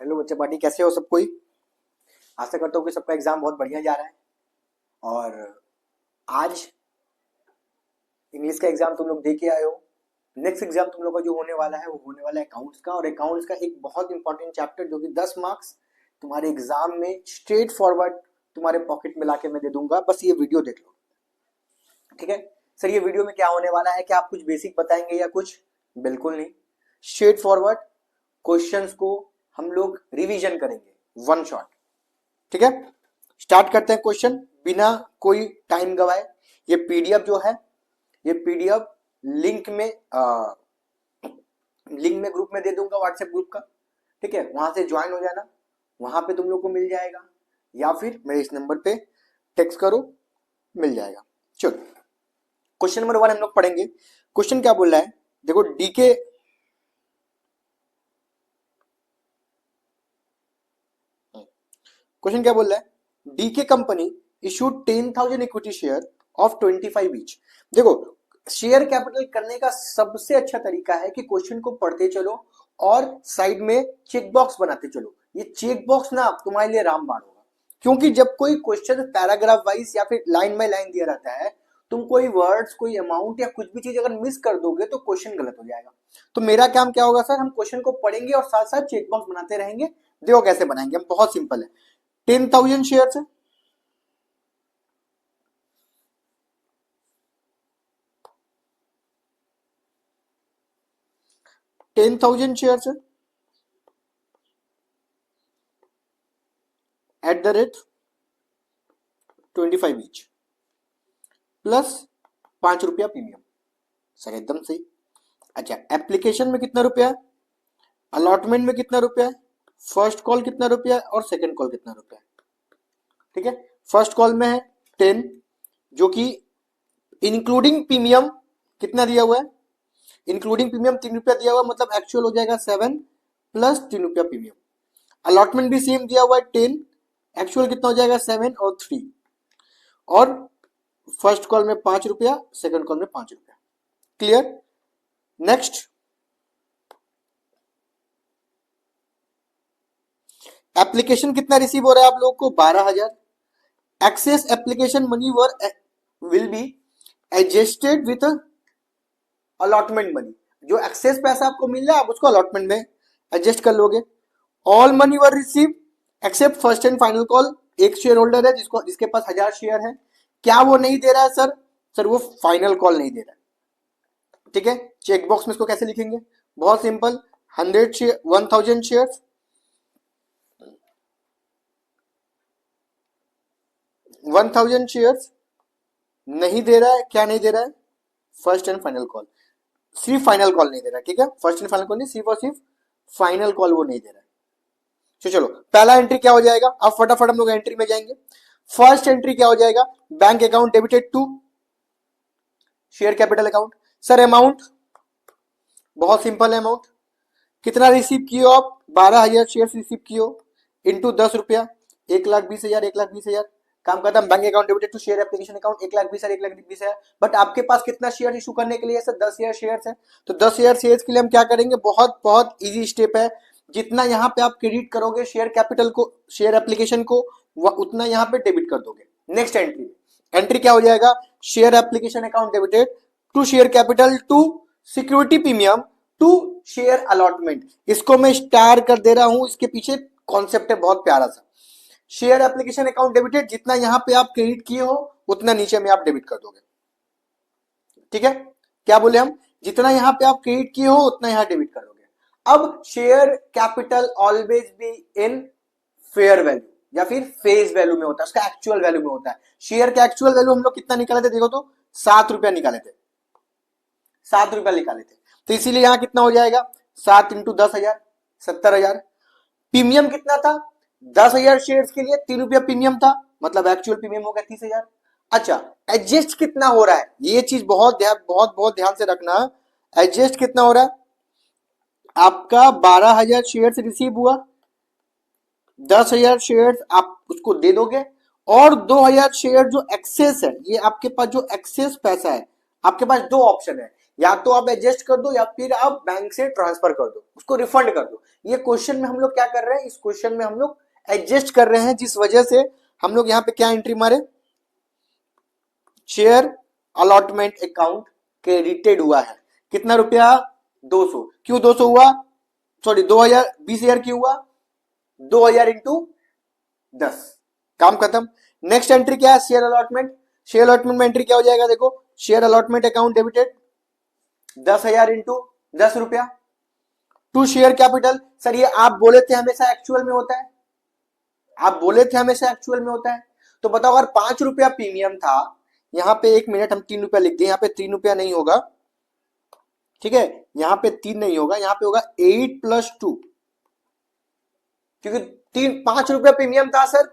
Hello बच्चे party, कैसे हो सब कोई। आशा करता हूँ कि सबका एग्जाम बहुत बढ़िया जा रहा है। और आज इंग्लिश का एग्जाम तुम लोग दे के आए हो। नेक्स्ट एग्जाम तुम लोग का जो होने वाला है वो होने वाला है अकाउंट्स का, और अकाउंट्स का एक बहुत इंपॉर्टेंट चैप्टर जो कि 10 मार्क्स तुम्हारे एग्जाम में स्ट्रेट फॉरवर्ड तुम्हारे पॉकेट में लाके मैं दे दूंगा। बस ये वीडियो देख लो, ठीक है। सर ये वीडियो में क्या होने वाला है, क्या आप कुछ बेसिक बताएंगे या कुछ? बिल्कुल नहीं, स्ट्रेट फॉरवर्ड क्वेश्चंस को हम लोग रिवीजन करेंगे वन शॉट, ठीक है। स्टार्ट करते हैं क्वेश्चन बिना कोई टाइम गवाए। ये पीडीएफ जो है, ये पीडीएफ लिंक में ग्रुप में दे दूंगा, व्हाट्सएप ग्रुप का, ठीक है। वहां से ज्वाइन हो जाना, वहां पे तुम लोग को मिल जाएगा, या फिर मेरे इस नंबर पे टेक्स्ट करो, मिल जाएगा। चलो क्वेश्चन नंबर 1 हम लोग पढ़ेंगे। क्वेश्चन क्या बोल रहा है, देखो डीके क्वेश्चन क्या बोल रहा है, DK company issued 10,000 equity share of 25 each. देखो शेयर कैपिटल करने का सबसे अच्छा तरीका है कि क्वेश्चन को पढ़ते चलो और साइड में चेक बॉक्स बनाते चलो। ये चेक बॉक्स ना तुम्हारे लिए रामबाण होगा, क्योंकि जब कोई क्वेश्चन पैराग्राफ वाइज या फिर लाइन बाय लाइन दिया रहता है, तुम कोई वर्ड्स, कोई अमाउंट या कुछ भी चीज अगर मिस कर दोगे तो क्वेश्चन गलत हो जाएगा। तो मेरा काम क्या होगा सर, हम क्वेश्चन को पढ़ेंगे और साथ साथ चेक बॉक्स बनाते रहेंगे। देखो कैसे बनाएंगे हम, बहुत सिंपल है। 10,000 शेयर है, 10,000 शेयर है at the rate 25 each plus 5 रुपया प्रीमियम। सर एकदम सही। अच्छा, एप्लीकेशन में कितना रुपया है, अलॉटमेंट में कितना रुपया है, फर्स्ट कॉल कितना रुपया है और सेकंड कॉल कितना रुपया है, ठीक है। फर्स्ट कॉल में है 10, जो कि इंक्लूडिंग प्रीमियम कितना दिया हुआ है, इंक्लूडिंग प्रीमियम 3 रुपया दिया हुआ है, मतलब एक्चुअल हो जाएगा 7 प्लस 3 रुपया प्रीमियम। अलॉटमेंट भी सेम दिया हुआ है 10, एक्चुअल कितना हो जाएगा 7 और 3, और फर्स्ट कॉल में 5 रुपया, सेकंड कॉल में 5 रुपया। क्लियर। नेक्स्ट, एप्लीकेशन कितना रिसीव हो रहा है आप लोगों को, 12,000। Excess application money were will be adjusted with allotment money. जो एक्सेस पैसा आपको मिल रहा है आप उसको अलॉटमेंट में एडजस्ट कर लोगे। All money were receive accept first and final call. एक शेयर होल्डर है जिसके पास 1000 शेयर है, क्या वो नहीं दे रहा है सर? सर वो फाइनल कॉल नहीं दे रहा है, ठीक है। चेक बॉक्स में इसको कैसे लिखेंगे, बहुत सिंपल। 100 शेयर, 1000 शेयर, 1000 शेयर नहीं दे रहा है, क्या नहीं दे रहा है? First and final call. सिर्फ फाइनल कॉल नहीं दे रहा है, ठीक है। फर्स्ट एंड फाइनल कॉल नहीं, सिर्फ और सिर्फ फाइनल कॉल वो नहीं दे रहा है। तो चलो पहला एंट्री क्या हो जाएगा, अब फटाफट हम लोग एंट्री में जाएंगे। फर्स्ट एंट्री क्या हो जाएगा, bank account debited to share capital account. Sir amount बहुत सिंपल है, अमाउंट कितना रिसीव किए हो आप, 12,000 शेयर रिसीव किए हो, इंटू 10 रुपया, 1,20,000, 1,20,000। काम खत्म। Bank account debited to share application account 1,20,000, 1,20,000। But आपके पास कितना शेयर इशू करने के लिए सर, 10,000 शेयर है। तो 10,000 शेयर के लिए हम क्या करेंगे, बहुत बहुत इजी स्टेप है। जितना यहाँ पे आप क्रेडिट करोगे शेयर कैपिटल को, शेयर एप्लीकेशन को, उतना यहाँ पे डेबिट कर दोगे। नेक्स्ट एंट्री, एंट्री क्या हो जाएगा, share application account debited to share capital to security premium to share allotment. इसको मैं स्टार कर दे रहा हूं, इसके पीछे कॉन्सेप्ट है बहुत प्यारा सा। शेयर एप्लीकेशन अकाउंट डेबिटेड, जितना यहां पे आप क्रेडिट किए हो उतना नीचे में आप डेबिट कर दोगे, ठीक है। क्या बोले हम, जितना यहां पे आप क्रेडिट किए हो उतना यहां डेबिट कर दोगे। अब share capital always be in fair value या फिर फेस वैल्यू में होता है, उसका एक्चुअल वैल्यू में होता है। शेयर का एक्चुअल वैल्यू हम लोग कितना निकाले थे, देखो तो 7 रुपया निकाले थे, 7 रुपया निकाले थे। तो इसीलिए यहां कितना हो जाएगा, 7 इंटू 10,000, 70,000। प्रीमियम कितना था, 10,000 शेयर के लिए 3 रुपया प्रीमियम था, मतलब एक्चुअल प्रीमियम हो गया 30,000। अच्छा, एडजस्ट कितना हो रहा है, ये चीज बहुत बहुत ध्यान से रखना। एडजस्ट कितना हो रहा है, आपका 12,000 शेयर रिसीव हुआ, 10,000 शेयर आप उसको दे दोगे, और 2,000 शेयर जो एक्सेस है, ये आपके पास जो एक्सेस पैसा है, आपके पास दो ऑप्शन है, या तो आप एडजस्ट कर दो या फिर आप बैंक से ट्रांसफर कर दो, उसको रिफंड कर दो। ये क्वेश्चन में हम लोग क्या कर रहे हैं, इस क्वेश्चन में हम लोग एडजस्ट कर रहे हैं, जिस वजह से हम लोग यहाँ पे क्या एंट्री मारे, शेयर अलॉटमेंट अकाउंट क्रेडिटेड हुआ है, कितना रुपया, 200। क्यों 200 हुआ, सॉरी 2000, 20,000 क्यों हुआ, 2000 इंटू 10, काम खत्म। नेक्स्ट एंट्री क्या है, शेयर अलॉटमेंट। शेयर अलॉटमेंट में एंट्री क्या हो जाएगा, देखो share allotment account debited 10,000 into 10 रुपया टू शेयर कैपिटल। सर ये आप बोले थे हमेशा एक्चुअल में होता है, आप बोले थे हमेशा एक्चुअल में होता है, तो बताओ अगर 5 रुपया प्रीमियम था, यहां पे 1 मिनट हम 3 रुपया लिख दें, यहां पे 3 रुपया नहीं होगा, ठीक है, यहां पे 3 नहीं होगा, यहां पे होगा 8 + 2, क्योंकि 5 रुपया प्रीमियम था सर,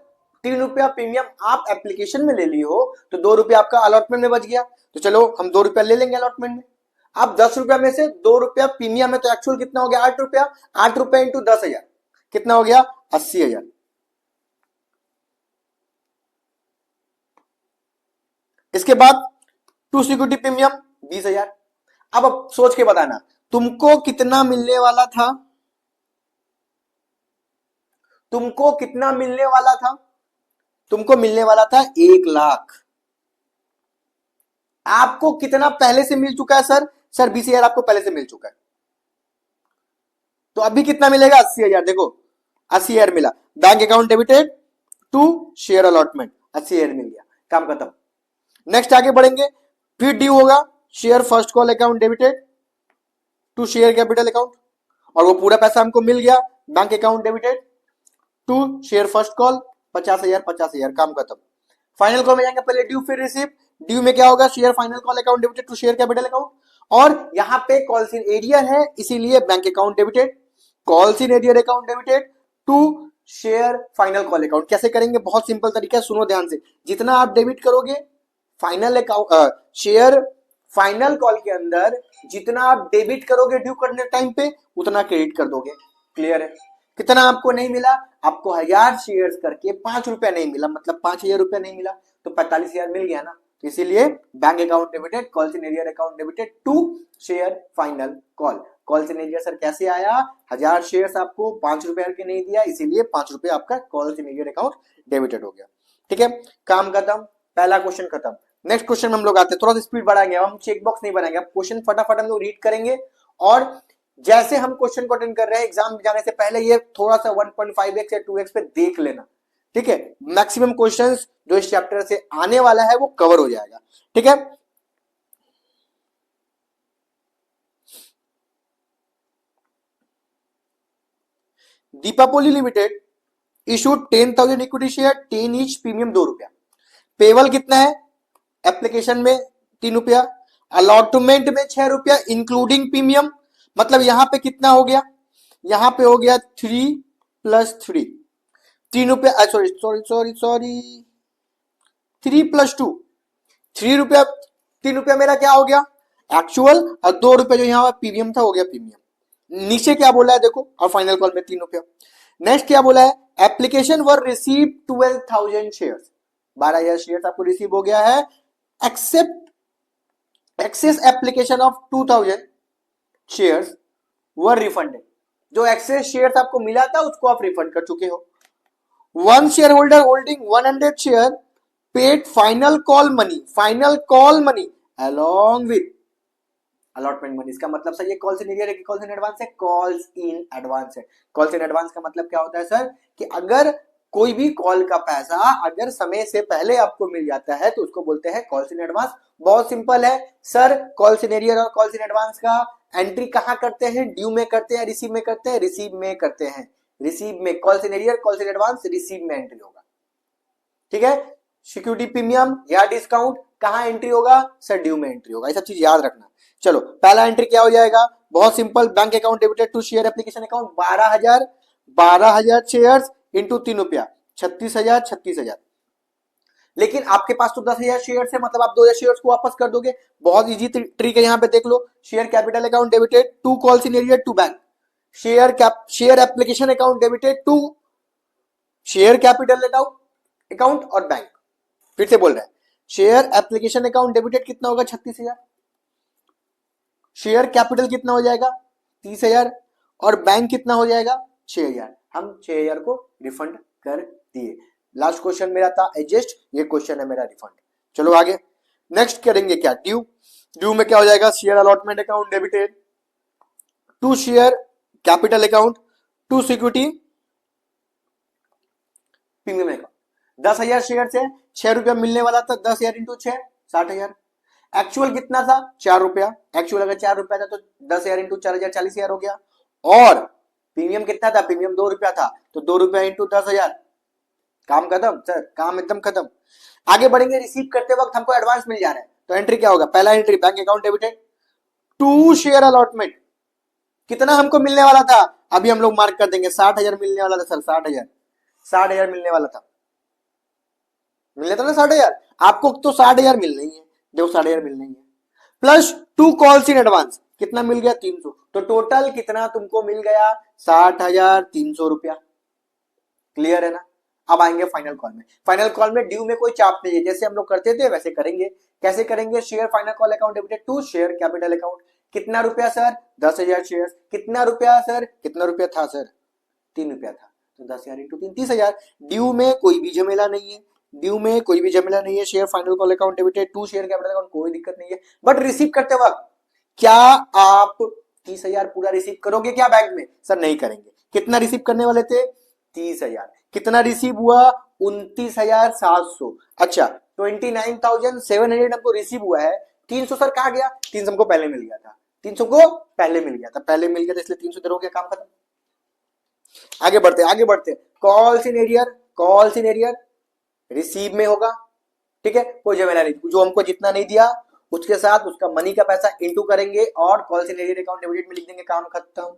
3 रुपया प्रीमियम आप एप्लीकेशन में ले ली हो, तो 2 रुपया आपका अलॉटमेंट में बच गया, तो चलो हम 2 रुपया ले लेंगे अलॉटमेंट में। अब 10 रुपया में से 2 रुपया प्रीमियम है, तो एक्चुअल कितना हो गया, 8 रुपया, 8 रुपया इंटू 10,000 कितना हो गया, 80,000। इसके बाद टू सिक्योरिटी प्रीमियम 20,000। अब सोच के बताना तुमको कितना मिलने वाला था, तुमको कितना मिलने वाला था, तुमको मिलने वाला था 1 लाख। आपको कितना पहले से मिल चुका है सर, सर 20,000 आपको पहले से मिल चुका है, तो अभी कितना मिलेगा, 80,000। देखो 80,000 मिला, bank account debited to share allotment, 80,000 मिल गया, काम खत्म। नेक्स्ट आगे बढ़ेंगे, फिर ड्यू होगा share first call account debited to share capital account, और वो पूरा पैसा हमको मिल गया, bank account debited to share first call 50,000 50,000, काम खत्म। फाइनल कॉल में जाएंगे, पहले ड्यू फिर रिसीव। ड्यू में क्या होगा, share final call account debited to share capital account, और यहाँ पे कॉल्स इन एरियर है इसीलिए bank account debited, calls in arrear account debited to share final call account. कैसे करेंगे, बहुत सिंपल तरीका है, सुनो ध्यान से। जितना आप डेबिट करोगे final account share final call के अंदर, जितना आप डेबिट करोगे ड्यू करने टाइम पे, उतना क्रेडिट कर दोगे। क्लियर है, कितना आपको नहीं मिला, आपको 1000 शेयर्स करके 5 रुपया नहीं मिला, मतलब 5,000 रुपया नहीं मिला, तो 45,000 मिल गया ना, तो इसीलिए bank account debited, calls in arrear account debited to share final call. Calls in arrear sir कैसे आया, 1000 शेयर्स आपको 5 रुपया के नहीं दिया, इसीलिए 5 रुपया आपका calls in arrear account debited हो गया। ठीक है, काम खत्म, पहला क्वेश्चन खत्म। नेक्स्ट क्वेश्चन में हम लोग आते हैं, थोड़ा सा स्पीड बढ़ाएंगे, हम चेक बॉक्स नहीं बनाएंगे, अब क्वेश्चन फटाफट हम लोग रीड करेंगे, और जैसे हम क्वेश्चन को अटेंड कर रहे हैं एग्जाम जाने से पहले ये थोड़ा सा 1.5x या 2x पे देख लेना, ठीक है, मैक्सिमम क्वेश्चंस जो इस चैप्टर से आने वाला है वो कवर हो जाएगा। ठीक है, Deepapoli limited issued 10,000 equity share, 10 each, premium 2 रुपया। पेबल कितना है, एप्लीकेशन में 3 रुपया, अलॉटमेंट में 6 रुपया इंक्लूडिंग प्रीमियम, मतलब यहां पे कितना हो गया, यहां पे हो गया 3 + 3, 3 रुपया, सॉरी सॉरी सॉरी सॉरी 3 + 2, 3 रुपया, 3 रुपया मेरा क्या हो गया एक्चुअल, और 2 रुपया जो यहाँ प्रीमियम था हो गया प्रीमियम। नीचे क्या बोला है देखो, और फाइनल कॉल में 3 रुपया। नेक्स्ट क्या बोला है, application were receive 12,000 share, 12,000 share आपको रिसीव हो गया है, except excess application of 2,000 shares were refunded, जो एक्सेस शेयर्स आपको मिला था उसको आप रिफंड कर चुके हो। One share holder holding 100 share paid final call money along with allotment money. इसका मतलब सर ये कॉल्स इन एरियर है कि कॉल्स इन एडवांस है, कॉल्स इन एडवांस है। कॉल्स इन एडवांस का मतलब क्या होता है सर, कि अगर कोई भी कॉल का पैसा अगर समय से पहले आपको मिल जाता है तो उसको बोलते हैं कॉल्स इन एडवांस। बहुत सिंपल है सर, कॉल्स इन एरियर और कॉल्स इन एडवांस का एंट्री कहां करते हैं, ड्यू में करते हैं, रिसीव में करते हैं, रिसीव में करते हैं, रिसीव में। Calls in arrear, calls in advance, receive में एंट्री होगा। ठीक है, सिक्योरिटी प्रीमियम या डिस्काउंट कहां एंट्री होगा सर, ड्यू में एंट्री होगा। ये सब चीज याद रखना। चलो पहला एंट्री क्या हो जाएगा, बहुत simple, bank account debited to share application account 12,000 shares into 3 रुपया, 36,000 36,000। लेकिन आपके पास तो 10,000 शेयर्स है, मतलब आप 2,000 शेयर्स को वापस कर दोगे। बहुत इजी ट्रिक है, यहाँ पे देख लो, share capital account debited to calls in arrear to bank, share application account debited to share capital account और बैंक। फिर से बोल रहे हैं, शेयर एप्लीकेशन अकाउंट डेबिटेड कितना होगा 36,000, शेयर कैपिटल कितना हो जाएगा 30,000, और बैंक कितना हो जाएगा 6,000, हम 6,000 को रिफंड कर दिए। लास्ट क्वेश्चन मेरा था एडजस्ट, ये क्वेश्चन है मेरा रिफंड। चलो आगे नेक्स्ट करेंगे क्या, ड्यू। ड्यू में क्या हो जाएगा, share allotment account debited to share capital account to security premium account. 10,000 share से 6 रुपया मिलने वाला था, 10,000 इंटू 6 60,000। एक्चुअल कितना था 4 रुपया, एक्चुअल अगर 4 रुपया था तो 10,000 इंटू 4,000 40,000 हो गया। और प्रीमियम कितना था, प्रीमियम 2 रुपया था तो 2 रुपया इंटू 10,000, काम खत्म सर, काम एकदम खत्म। आगे बढ़ेंगे, रिसीव करते वक्त हमको एडवांस मिल जा रहा है तो एंट्री क्या होगा, पहला entry bank account debited to share allotment. कितना हमको मिलने वाला था, अभी हम लोग मार्क कर देंगे 60,000 मिलने वाला था सर, 60,000 मिलने वाला था, मिलने था ना 60,000, आपको तो 60,000 मिल नहीं है, देखो 60,000 मिल नहीं है। प्लस 2 कॉल्स इन एडवांस, कितना मिल गया 300, तो टोटल कितना तुमको मिल गया 60,300 रुपया। क्लियर है ना। अब आएंगे फाइनल कॉल में। फाइनल कॉल में ड्यू में कोई चाप नहीं है, जैसे हम लोग करते थे वैसे करेंगे। कैसे करेंगे, share final call account debited to share capital account. कितना रुपया सर 10,000 शेयर, कितना रुपया सर, कितना रुपया था सर 3 रुपया था, तो 10,000 इंटू 3 30,000। ड्यू में कोई भी झमेला नहीं है, ड्यू में कोई भी झमेला नहीं है। Share final call account debited to share capital account, कोई दिक्कत नहीं है। बट रिसीव करते वक्त क्या आप 30,000 पूरा रिसीव करोगे क्या बैंक में, सर नहीं करेंगे। कितना रिसीव करने वाले थे 30,000, कितना रिसीव हुआ 29,700। अच्छा 29,700 हमको रिसीव हुआ है, 300 सर कहा गया, 300 हमको पहले मिल गया था, 300 को पहले मिल गया था, पहले मिल गया था इसलिए 300 हो गया, काम खत्म। आगे बढ़ते calls in arrear, calls in arrear receive में होगा, ठीक है, कोई झमेला नहीं। जो हमको जितना नहीं दिया उसके साथ उसका मनी का पैसा इंटू करेंगे और calls in arrear account debited में लिख देंगे, काम खत्म।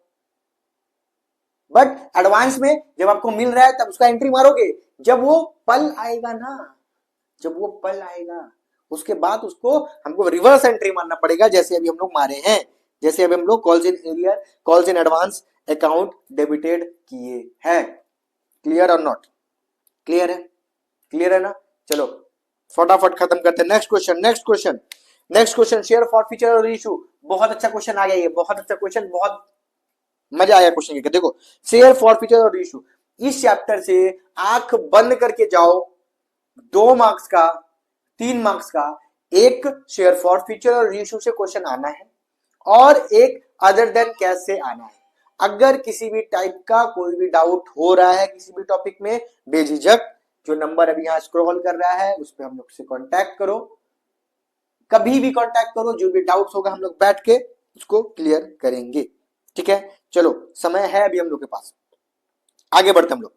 बट एडवांस में जब आपको मिल रहा है तब उसका एंट्री मारोगे जब वो पल आएगा ना, जब वो पल आएगा उसके बाद उसको हमको रिवर्स एंट्री मारना पड़ेगा, जैसे अभी हम लोग मारे हैं, जैसे अभी हम लोग calls in arrear calls in advance account debited किए हैं। क्लियर और नॉट क्लियर है, क्लियर है ना। चलो फटाफट खत्म करते हैं। नेक्स्ट क्वेश्चन शेयर फॉरफीचर और इशू। बहुत अच्छा क्वेश्चन आ गया, ये बहुत अच्छा क्वेश्चन, बहुत मजा आया क्वेश्चन के। देखो शेयर फॉरफीचर और इशू, इस चैप्टर से आंख बंद करके जाओ, 2 मार्क्स का 3 मार्क्स का एक शेयर फॉरफीचर और इशू से क्वेश्चन आना है और एक अदर देन कैश से आना है। अगर किसी भी टाइप का कोई भी डाउट हो रहा है किसी भी टॉपिक में, बेझिझक जो नंबर अभी यहां स्क्रॉल कर रहा है उस पर हम लोग से कांटेक्ट करो, कभी भी कांटेक्ट करो, जो भी डाउट्स होगा हम लोग बैठ के उसको क्लियर करेंगे, ठीक है। चलो समय है अभी हम लोग के पास, आगे बढ़ते हम लोग।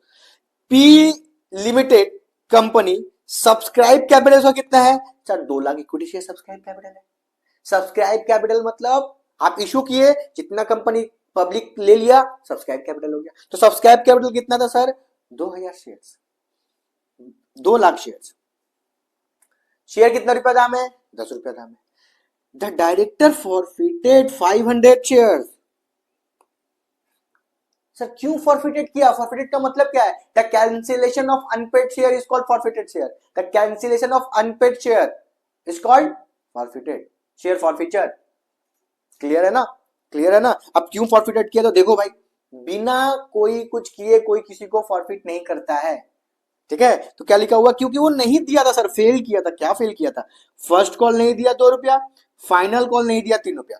P limited company subscribe capital का कितना है sir, 2 lakh equity share subscribe capital है। सब्सक्राइब कैपिटल मतलब आप इशू किए, जितना कंपनी पब्लिक ले लिया सब्सक्राइब कैपिटल हो गया। तो सब्सक्राइब कैपिटल कितना था sir 2,000 shares, 2 lakh shares. Share कितना रुपया दाम है 10 रुपया दाम है। The director forfeited 500 shares. Sir क्यों फॉरफिटेड किया, फॉरफिटेड का मतलब क्या है, the cancellation of unpaired share is called forfeited share, the cancellation of unpaired share is called forfeited share forfeiture. Clear है ना, क्लियर है ना। अब क्यों फॉरफिटेड किया, तो देखो भाई बिना कोई कुछ किए कोई किसी को फॉरफिट नहीं करता है, ठीक है। तो क्या लिखा हुआ, क्योंकि वो नहीं दिया था सर, फेल किया था। क्या फेल किया था, फर्स्ट कॉल नहीं दिया 2 रुपया, फाइनल कॉल नहीं दिया 3 रुपया।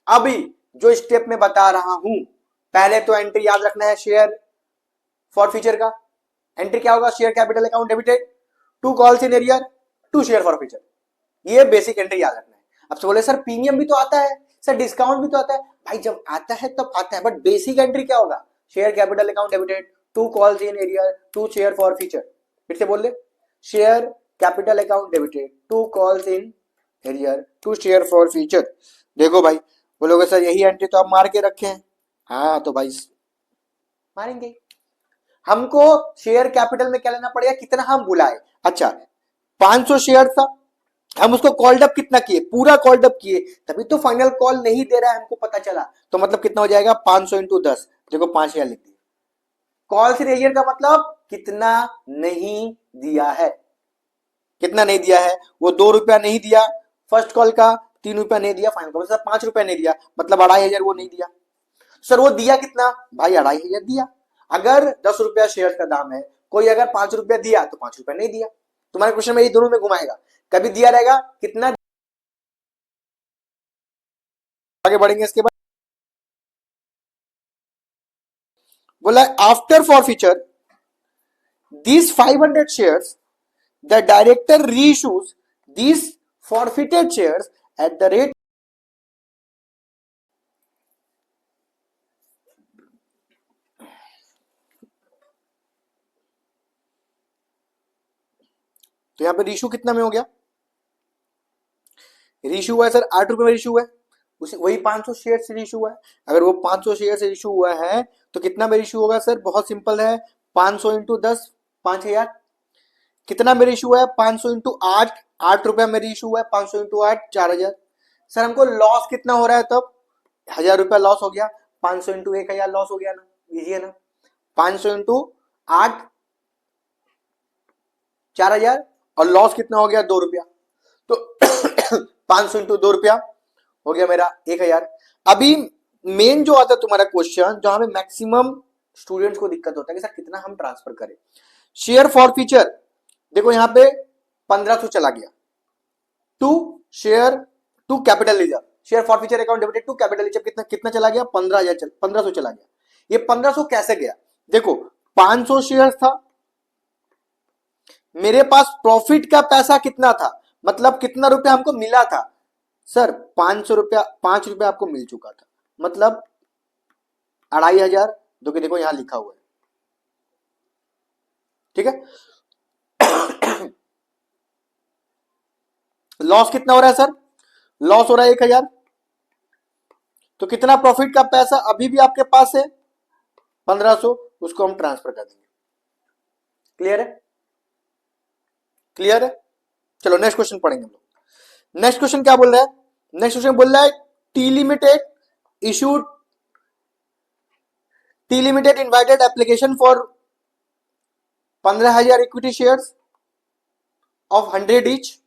अभी जो स्टेप में बता रहा हूं, पहले तो एंट्री याद रखना है शेयर फॉरफीचर का। एंट्री क्या होगा, share capital account debited to calls in arrear to share forfeiture, ये बेसिक एंट्री याद रखना है। अब बोले सर प्रीमियम भी तो आता है, सर डिस्काउंट भी तो आता है, भाई जब आता है तब आता है, बट बेसिक एंट्री क्या होगा, share capital account debited to calls in arrear to share forfeiture. फिर से बोल ले, share capital account debited to calls in arrear to share forfeiture. देखो भाई बोलोगे सर यही एंट्री तो आप मार के रखे हैं, हाँ तो भाई मारेंगे। हमको शेयर कैपिटल में क्या लेना पड़ेगा, कितना हम बुलाए। अच्छा 500 शेयर था, हम उसको कॉल्ड अप कितना किए, पूरा कॉल्ड अप किए, तभी तो फाइनल कॉल नहीं दे रहा है हमको पता चला। तो मतलब कितना हो जाएगा 500 इंटू 10, देखो 5,000 लिख दिया। कॉल्स इन एरियर का मतलब कितना नहीं दिया है, कितना नहीं दिया है, वो 2 रुपया नहीं दिया फर्स्ट कॉल का, 3 रुपया नहीं दिया फाइनल कॉल, 5 रुपया नहीं दिया, मतलब 2,500 वो नहीं दिया। सर वो दिया कितना, भाई 2,500 दिया। अगर 10 रुपया शेयर का दाम है, कोई अगर 5 रुपया दिया तो 5 रुपया नहीं दिया। तुम्हारे क्वेश्चन में ये दोनों में घुमाएगा, कभी दिया रहेगा कितना। आगे बढ़ेंगे इसके बाद बोला after for feature these 500 shares the director reissues these forfeited shares at the rate। तो यहां पे रीशू कितना में हो गया, रीशू हुआ है सर 8 रुपए में रीशू है, उसी वही 500 शेयर से रीशू हुआ है। अगर वो 500 शेयर से रीशू हुआ है तो कितना में रीशू होगा सर, बहुत सिंपल है, 500 इंटू 10 5,000। कितना में रीशू है, 500 इंटू 8, 8 रुपया में रीशू है, 500 इंटू 8 4,000। सर हमको लॉस कितना हो रहा है तब, 1,000 रुपया लॉस हो गया, 500 इंटू 1,000 लॉस हो गया ना, इजी है ना। 500 इंटू 8 4,000 और लॉस कितना हो गया 2 रुपया, तो 500 इंटू 2 रुपया हो गया मेरा 1,000। अभी मेन जो आता है तुम्हारा क्वेश्चन, जहां पे मैक्सिमम स्टूडेंट्स को दिक्कत होता है कि सर कितना हम ट्रांसफर करें, शेयर फॉर फीचर। देखो यहां पे 1500 चला गया to share to capital reserve, share forfeiture account debited to capital reserve, कितना कितना चला गया 15,000 चला गया। ये 1500 कैसे गया, देखो 500 शेयर था, मेरे पास प्रॉफिट का पैसा कितना था, मतलब कितना रुपया हमको मिला था सर, 500 रुपया, 5 रुपया आपको मिल चुका था, मतलब 2,500, जो कि देखो यहां लिखा हुआ है, ठीक है। लॉस कितना हो रहा है सर, लॉस हो रहा है 1,000, तो कितना प्रॉफिट का पैसा अभी भी आपके पास है 1,500, उसको हम ट्रांसफर कर देंगे। क्लियर है, क्लियर है। चलो नेक्स्ट क्वेश्चन पढ़ेंगे हम लोग। नेक्स्ट क्वेश्चन क्या बोल रहा है, नेक्स्ट क्वेश्चन बोल रहा है T limited issued, T limited invited application for 15,000 equity shares of 100 each,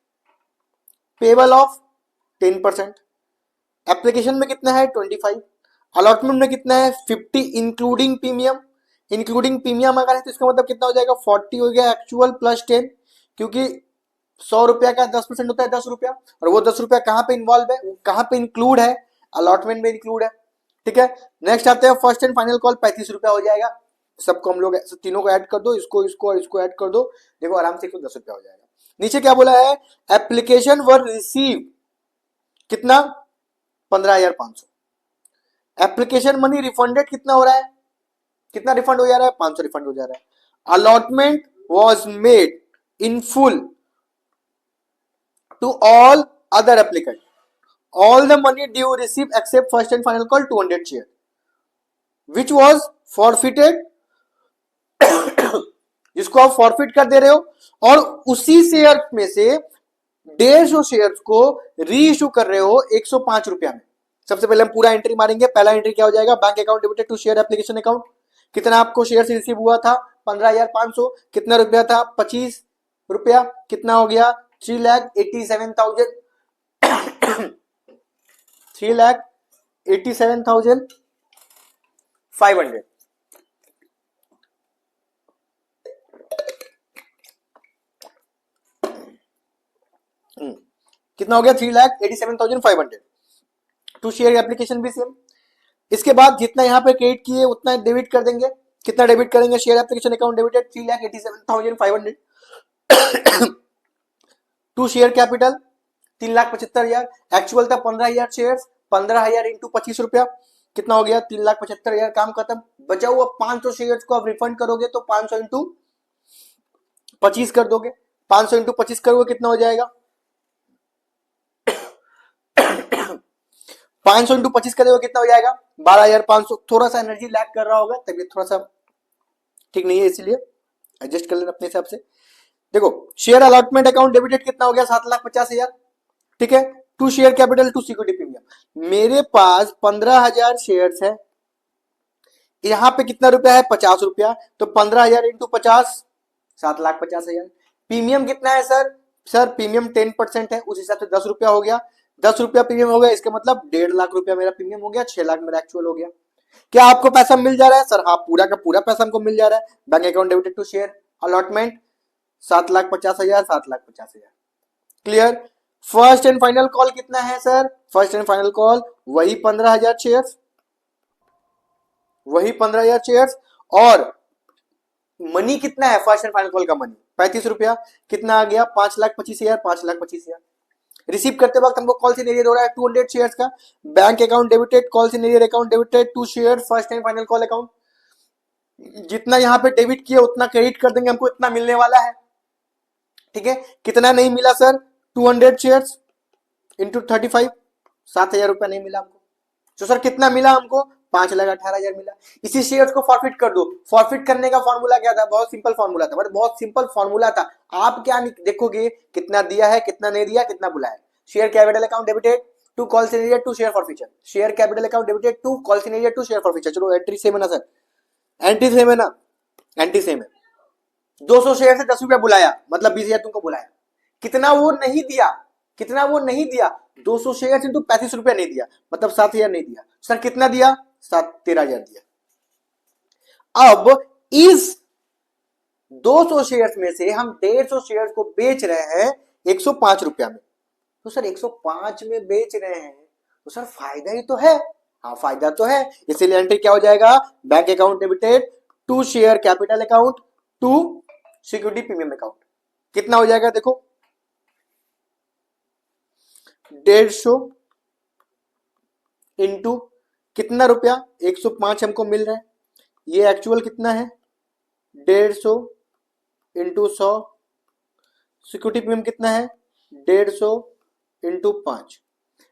payable of 10%। Application में कितना है 25, अलॉटमेंट में कितना है 50 इंक्लूडिंग प्रीमियम, इंक्लूडिंग प्रीमियम अगर है तो इसका मतलब कितना हो जाएगा 40 हो गया एक्चुअल प्लस 10, क्योंकि 100 रुपया का 10% होता है 10 रुपया, और वो 10 रुपया कहां पे इन्वॉल्व है, वो कहां पे इंक्लूड है, अलॉटमेंट में इंक्लूड है, ठीक है। नेक्स्ट आते हैं फर्स्ट एंड फाइनल कॉल, 35 रुपया हो जाएगा, सबको हम लोग तीनों को ऐड कर दो, इसको इसको और इसको ऐड कर दो, देखो आराम से 110 रुपया हो जाएगा। नीचे क्या बोला है, एप्लीकेशन वर रिसीव कितना 15,500, एप्लीकेशन मनी रिफंडेड कितना हो रहा है, कितना रिफंड हो जा रहा है 500 रिफंड हो जा रहा है। Allotment was made in full to all other applicant, all the money due received except first and final call 200 share which was forfeited, जिसको आप फॉरफिट कर दे रहे हो, और उसी शेयर में से 150 शेयर को री इशू कर रहे हो 105 रुपया में। सबसे पहले हम पूरा एंट्री मारेंगे, पहला एंट्री क्या हो जाएगा, bank account debited to share application account, कितना आपको शेयर से रिसीव हुआ था 15,500, कितना रुपया था 25 रुपया, कितना हो गया 3,87,000, 3,87,500। कितना हो गया 3,87,500। टू शेयर एप्लीकेशन भी सेम। इसके बाद जितना यहाँ पे क्रेडिट किए उतना डेबिट कर देंगे, कितना डेबिट करेंगे, share application account debited 3,87,500 to share capital 3,75,000, actual था 15,000 शेयर, 15,000 इंटू 25 रुपया, कितना हो गया 3,75,000, काम खत्म। बचा हुआ 500 शेयर को आप रिफंड करोगे तो 500 इंटू 25 कर दोगे, 500 इंटू 25 करोगे कितना हो जाएगा 500 इंटू 25 करोगे कितना हो जाएगा 12,500। थोड़ा सा एनर्जी लैग कर रहा होगा, तबियत थोड़ा सा ठीक नहीं है, इसीलिए एडजस्ट कर लेना अपने हिसाब से। देखो शेयर अलॉटमेंट अकाउंट डेबिटेड कितना हो गया 7,50,000, ठीक है। To share capital to security premium, मेरे पास 15,000 शेयर है, यहां पे कितना रुपया है 50 रुपया, तो 15,000 इंटू 50 7,50,000। प्रीमियम कितना है सर, सर प्रीमियम 10% है, उस हिसाब से 10 रुपया हो गया, 10 रुपया प्रीमियम हो गया, इसका मतलब 1.5 लाख रुपया मेरा प्रीमियम हो गया, 6 लाख मेरा एक्चुअल हो गया। क्या आपको पैसा मिल जा रहा है सर? हाँ, पूरा का पूरा पैसा हमको मिल जा रहा है। Bank account debited to share allotment 7,50,000, 7,50,000। Clear. First and final call कितना है sir? First and final call वही 15,000 शेयर्स, वही 15,000 शेयर्स। और मनी कितना है फर्स्ट एंड फाइनल कॉल का? मनी 35 रुपया। कितना आ गया? 5,25,000, 5,25,000। रिसीव करते वक्त हमको कॉल सिनेरियर हो रहा है 200 शेयर्स का। Bank account debited, calls in arrear account debited, 2 share, first and final call account. जितना यहाँ पे डेबिट किया उतना क्रेडिट कर देंगे, हमको इतना मिलने वाला है। ठीक है, कितना नहीं मिला सर? 200 शेयर्स इंटू 35, 7,000 रुपया नहीं मिला हमको। तो सर कितना मिला हमको? 5,18,000 मिला। इसी शेयर्स को फॉरफिट कर दो। फॉरफिट करने का फॉर्मूला क्या था? बहुत सिंपल फॉर्मूला था, मतलब बहुत सिंपल फॉर्मूला था। आप क्या देखोगे? कितना दिया है, कितना नहीं दिया, कितना बुलाया। Share capital account debited to calls in arrear to share forfeiture, share capital account debited to calls in arrear to share forfeiture. चलो एंट्री सेम है ना सर? एंट्री सेम है ना? एंट्री सेम है। 200 शेयर से 10 रुपया बुलाया, मतलब 20,000 तुमको बुलाया। कितना वो नहीं दिया, कितना वो नहीं दिया? 200 शेयर इंटू 35 रुपया नहीं दिया, मतलब 7,000 नहीं दिया। सर कितना दिया? 13,000 दिया। अब इस 200 शेयर्स में से हम 150 शेयर्स को बेच रहे हैं 105 रुपया में। तो सर 105 में बेच रहे हैं तो सर फायदा ही तो है। हाँ, फायदा तो है। इसीलिए एंट्री क्या हो जाएगा? Bank account debited to share capital account to security premium account. कितना हो जाएगा देखो? 150 इंटू कितना रुपया? 105 हमको मिल रहा है। ये एक्चुअल कितना है? 150 इंटू 100। सिक्योरिटी प्रीमियम कितना है? 150 इंटू 5।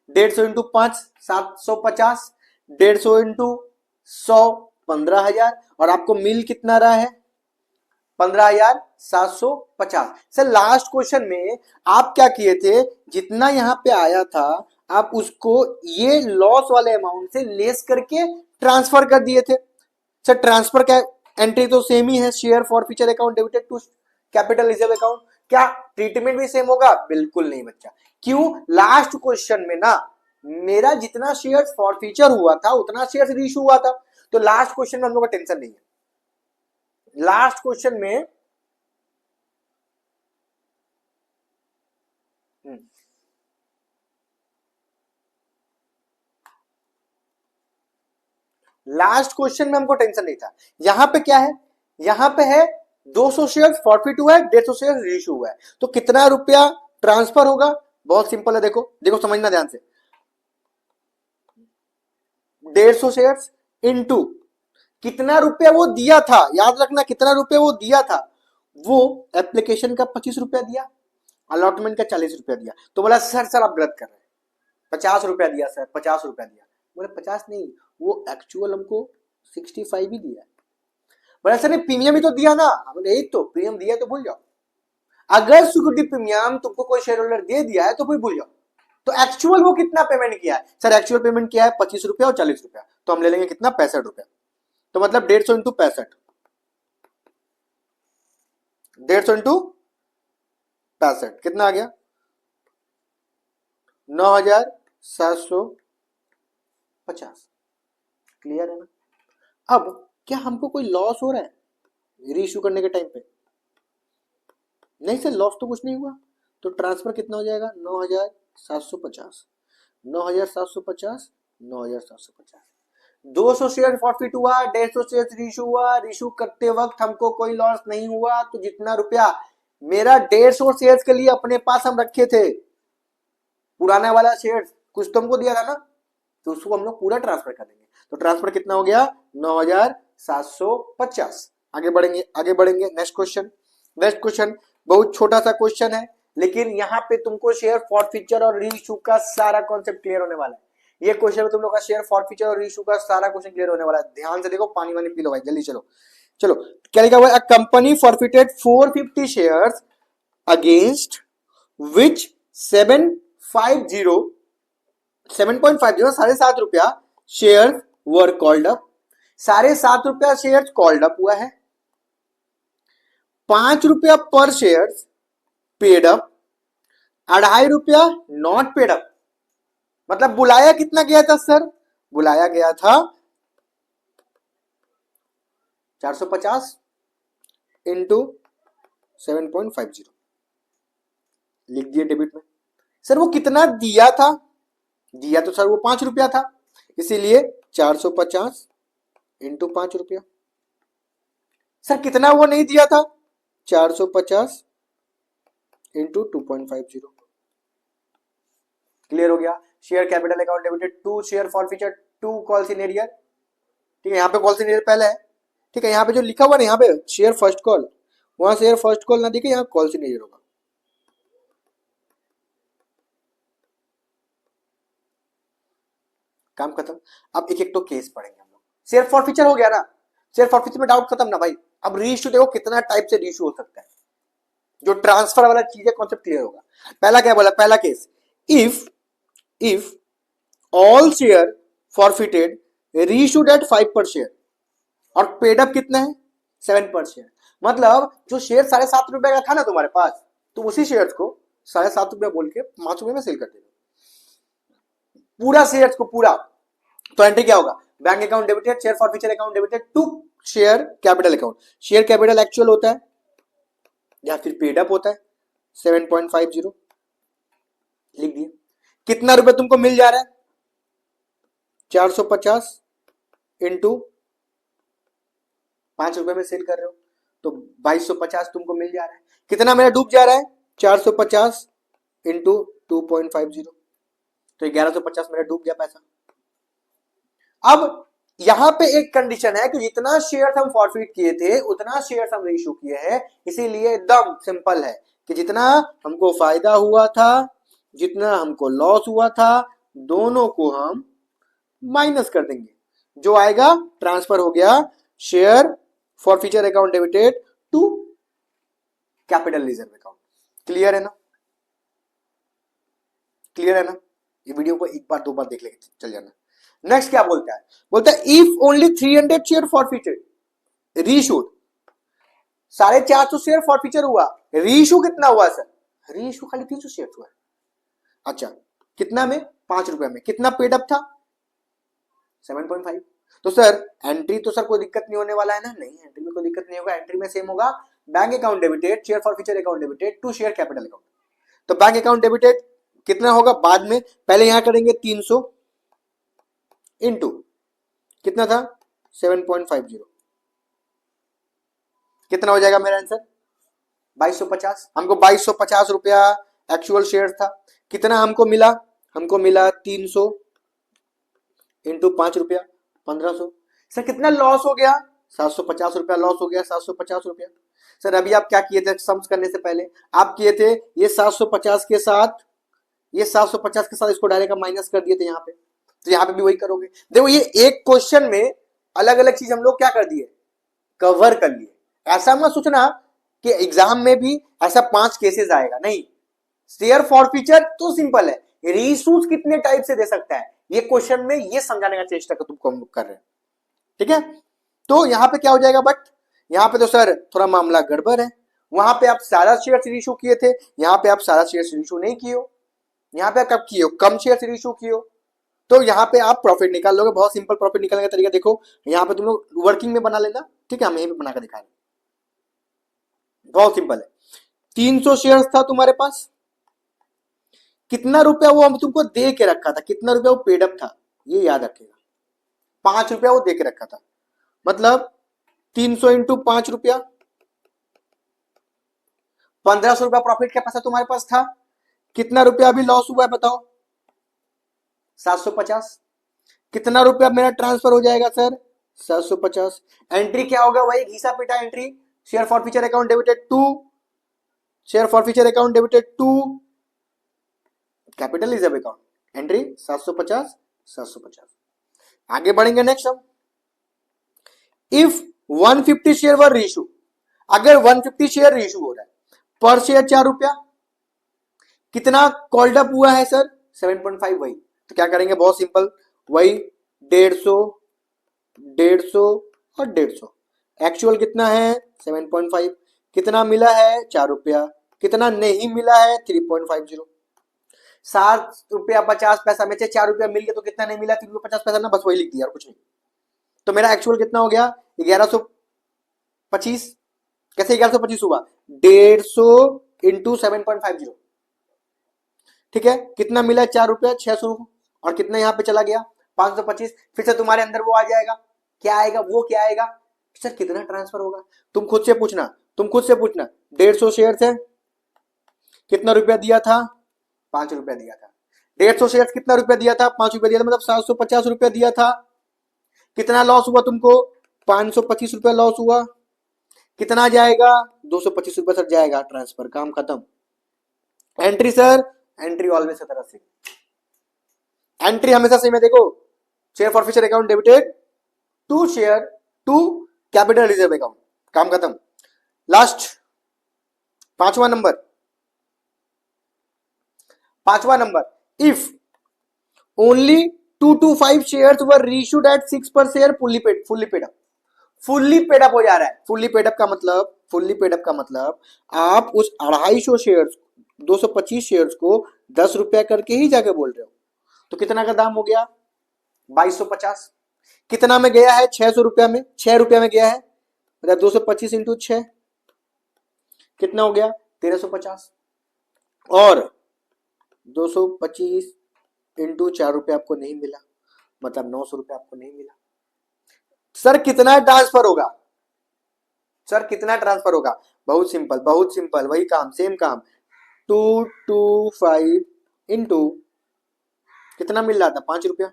150 into 5 750, 150 into 100 15,000। और आपको मिल कितना रहा है? 15,750। सर लास्ट क्वेश्चन में आप क्या किए थे? जितना यहां पे आया था आप उसको ये लॉस वाले अमाउंट से लेस करके ट्रांसफर कर दिए थे। सर ट्रांसफर का एंट्री तो सेम ही है, share forfeiture account debited to capital reserve account. क्या ट्रीटमेंट भी सेम होगा? बिल्कुल नहीं बच्चा। क्यों? लास्ट क्वेश्चन में ना मेरा जितना शेयर फॉर फ्यूचर हुआ था उतना शेयर रीइश्यू हुआ था। तो लास्ट क्वेश्चन में हम लोग का टेंशन नहीं है। लास्ट क्वेश्चन में लास्ट क्वेश्चन में हमको टेंशन नहीं था। यहां पे क्या है? यहां पे है 200 शेयर फॉरफिट हुआ है, 150 शेयर रीइश्यू हुआ है। तो कितना रुपया ट्रांसफर होगा? बहुत सिंपल है, देखो देखो समझना ध्यान से। 150 शेयर्स इनटू कितना रुपया वो दिया था, याद रखना कितना रुपया वो दिया था। वो एप्लीकेशन का 25 रुपया दिया, अलॉटमेंट का 40 रुपया दिया। तो बोला सर सर आप गलत कर रहे हैं, 50 रुपया दिया सर, 50 रुपया दिया। बोले 50 नहीं, वो एक्चुअल हमको 65 ही दिया। बोला सर ने प्रीमियम ही तो दिया ना। बोले एक तो प्रीमियम दिया तो भूल जाओ। अगर सिक्योरिटी प्रीमियम तुमको कोई शेयर होल्डर दे दिया है तो फिर भूल जाओ। तो एक्चुअल वो कितना पेमेंट किया है? सर एक्चुअल पेमेंट किया है 25 रुपया और 40 रुपया। तो हम ले लेंगे कितना? 65 रुपया। तो मतलब 150 इंटू 65, 150 इंटू 65 कितना आ गया? 9,750। क्लियर है ना? अब क्या हमको कोई लॉस हो रहा है रीइश्यू करने के टाइम पे? नहीं सर, लॉस तो कुछ नहीं हुआ। तो ट्रांसफर कितना हो जाएगा? 9,750, 9,750, 9,750। 200 शेयर फॉरफिट हुआ, 150 शेयर रीइश्यू हुआ। रीइश्यू करते वक्त हमको कोई लॉस नहीं हुआ। तो जितना रुपया मेरा 150 शेयर के लिए अपने पास हम रखे थे, पुराना वाला शेयर कुछ तुमको दिया था ना, तो उसको हम लोग पूरा ट्रांसफर कर देंगे। तो ट्रांसफर कितना हो गया? 9,750। आगे बढ़ेंगे, आगे बढ़ेंगे। नेक्स्ट क्वेश्चन, नेक्स्ट क्वेश्चन बहुत छोटा सा क्वेश्चन है, लेकिन यहाँ पे तुमको शेयर फॉरफीचर और रीइश्यू का सारा कॉन्सेप्ट क्लियर होने वाला है। ये क्वेश्चन में तुम लोग का शेयर फॉरफीचर और रीइश्यू का सारा क्वेश्चन क्लियर होने वाला है। ध्यान से देखो, पानी वानी पी लो भाई, जल्दी चलो। चलो क्या लिखा हुआ है? Company forfeited 450 shares against which 7.50 7.50 रुपया शेयर वर कॉल्ड अप। 7.5 रुपया शेयर कॉल्ड अप हुआ है। 5 रुपया पर शेयर पेड अप, 2.5 रुपया नॉट पेड अप। मतलब बुलाया कितना गया था सर? बुलाया गया था 450 इंटू 7.50 लिख दिए डेबिट में। सर वो कितना दिया था? दिया तो सर वो 5 रुपया था, इसीलिए 450 इंटू 5 रुपया। सर कितना वो नहीं दिया था? 450 इंटू 2.50। क्लियर हो गया? Share capital account debited to share forfeiture to calls in arrear. ठीक है, यहाँ पे कॉल्स इन एरियर पहले है। ठीक है, यहाँ पे जो लिखा हुआ ना, यहाँ पे शेयर फर्स्ट कॉल, वहां शेयर फर्स्ट कॉल ना दिखे, यहाँ कॉल्स इन एरियर होगा। काम खत्म। अब एक एक तो केस पढ़ेंगे हम लोग। शेयर फॉरफीचर हो गया ना, शेयर फॉरफीचर में डाउट खत्म ना भाई। अब रीइश्यू देखो कितना टाइप से रीइश्यू हो सकता है, जो ट्रांसफर वाला चीज है कॉन्सेप्ट क्लियर होगा। पहला क्या बोला? पहला case, if all share forfeited reissued at 5 per share और पेड अप कितना है? 7 पर शेयर। मतलब जो शेयर 7.5 रुपए का था ना तुम्हारे पास, तुम उसी शेयर को 7.5 रुपया बोल के 5 रुपए में सेल कर दे, पूरा शेयर को पूरा। तो एंट्री क्या होगा? Bank account debited, share forfeiture account debited to share capital account. Share capital actual होता है या फिर पेड अप होता है 7.50, लिख दिए। कितना रुपए तुमको मिल जा रहा है? 450 इंटू 5 रुपए में सेल कर रहे हो तो 2250 तुमको मिल जा रहा है। कितना मेरा डूब जा रहा है? 450 इंटू 2.50, तो 1150 मेरा डूब गया पैसा। अब यहां पे एक कंडीशन है कि जितना शेयर हम फॉरफिट किए थे उतना शेयर हम रीइश्यू किए हैं, इसीलिए एकदम सिंपल है कि जितना हमको फायदा हुआ था, जितना हमको लॉस हुआ था, दोनों को हम माइनस कर देंगे। जो आएगा ट्रांसफर हो गया share forfeiture account debited to capital reserve account. Clear है ना? क्लियर है ना? ये वीडियो को एक बार दो बार देख लेके चल जाना। नेक्स्ट क्या बोलता है? बोलता है if only 300 share forfeited reissued, 450 share forfeiture हुआ, रीइश्यू कितना हुआ सर? रीइश्यू खाली 300 शेयर हुआ। अच्छा, कितना में? 5 रुपए में। कितना पेड अप था? 7.5। तो सर एंट्री तो सर कोई दिक्कत नहीं होने वाला है ना? नहीं, एंट्री में कोई दिक्कत नहीं होगा। एंट्री में सेम होगा, bank account debited, share forfeiture account debited to share capital account. तो बैंक अकाउंट डेबिटेड कितना होगा बाद में, पहले यहां करेंगे 300 इंटू कितना था? 7.50। कितना हो जाएगा मेरा आंसर? 2250। हमको 2250 रुपया एक्चुअल शेयर था। कितना हमको मिला? हमको मिला 300 इंटू 5 रुपया 1500। सर कितना लॉस हो गया? 750 रुपया लॉस हो गया। 750 रुपया। सर अभी आप क्या किए थे सम्स करने से पहले? आप किए थे ये 750 के साथ, ये 750 के साथ इसको डायरेक्ट माइनस कर दिए थे यहाँ पे। तो यहाँ पे भी वही करोगे। देखो ये एक क्वेश्चन में अलग अलग चीज हम लोग क्या कर दिए, कवर कर लिए। ऐसा मत सोचना कि एग्जाम में भी ऐसा 5 केसेस आएगा, नहीं। शेयर फॉरफीचर तो सिंपल है, रीइश्यूज कितने टाइप से दे सकता है, ये क्वेश्चन में ये समझाने का चेष्टा तुमको हम कर रहे हैं। ठीक है, तो यहां पे क्या हो जाएगा? बट यहां पे तो सर थोड़ा मामला गड़बड़ है। वहां पे आप सारा शेयर इशू किए थे, यहां पे आप सारा शेयर इशू नहीं किए हो। यहां पे कब किए हो? कम शेयर इशू किए हो, तो यहाँ पे आप प्रॉफिट निकाल लोगे। बहुत सिंपल प्रॉफिट निकालने का तरीका देखो, यहाँ पे तुम लोग वर्किंग में बना लेना। ठीक है, हम यहीं पे बना कर दिखा रहे हैं। बहुत सिंपल है। 300 शेयर था तुम्हारे पास, कितना रुपया वो हम तुमको दे के रखा था, कितना रुपया वो पेडअप था, ये याद रखेगा। 5 रुपया वो दे के रखा था, मतलब 300 इंटू 5 रुपया, 1500 रुपया प्रॉफिट का पैसा तुम्हारे पास था। कितना रुपया अभी लॉस हुआ है बताओ? 750। कितना रुपया मेरा ट्रांसफर हो जाएगा सर? 750। एंट्री क्या होगा? वही घिसा पिटा entry, share forfeiture account debited to, share forfeiture account debited to capital reserve account. Entry 750 750। आगे बढ़ेंगे नेक्स्ट हम। इफ 150 शेयर वर रीइश्यू, अगर 150 शेयर रीइश्यू हो रहा है, पर शेयर 4 रुपया, कितना कॉल्ड अप हुआ है सर? 7.5। वही तो क्या करेंगे? बहुत सिंपल, वही 150 150 और 150। एक्चुअल कितना है? 7.5। कितना मिला है? 4 रुपया। कितना नहीं मिला है? 3.50। 7 रुपया 50 पैसा में से 4 रुपया मिल गया, तो कितना नहीं मिला? 3 रुपया 50 पैसा ना, बस वही लिख दिया और कुछ नहीं। तो मेरा एक्चुअल कितना हो गया? 1100 25, कैसे 1125 हुआ? 150 इंटू 7.50, ठीक है, कितना मिला? 4 रुपया 600, और कितना यहाँ पे चला गया? 525। फिर से तुम्हारे अंदर वो आ जाएगा, क्या आएगा? वो क्या आएगा? सर कितना ट्रांसफर होगा? तुम खुद से पूछना, 150 शेयर है, कितना रुपया दिया था? 5 रुपया दिया था। 150 शेयर कितना रुपया दिया था? 5 रुपया दिया था, मतलब 750 रुपया दिया था। कितना लॉस हुआ तुमको? 525 रुपया लॉस हुआ। कितना जाएगा? 225 रुपया सर जाएगा, ट्रांसफर, काम खत्म। एंट्री सर, एंट्री ऑलवेज तरह से, एंट्री हमेशा सही में देखो, share forfeiture account debited to share to capital reserve account, काम खत्म। लास्ट पांचवा number, if only 2 to 5 shares were reissued at 6 per share, fully paid up हो जा रहा है। फुल्ली पेड अप का मतलब आप उस 250 शेयर्स 225 शेयर्स को 10 रुपया करके ही जाके बोल रहे हो, तो कितना का दाम हो गया? 2250। कितना में गया है? 600 रुपया में, 6 रुपया में गया है, मतलब 225 इंटू 6 कितना हो गया? 1350, और 225 इंटू 4 रुपया आपको नहीं मिला, मतलब 900 रुपया आपको नहीं मिला। सर कितना ट्रांसफर होगा? बहुत सिंपल, वही काम, सेम काम, 225 इंटू कितना मिल रहा था? 5 रुपया,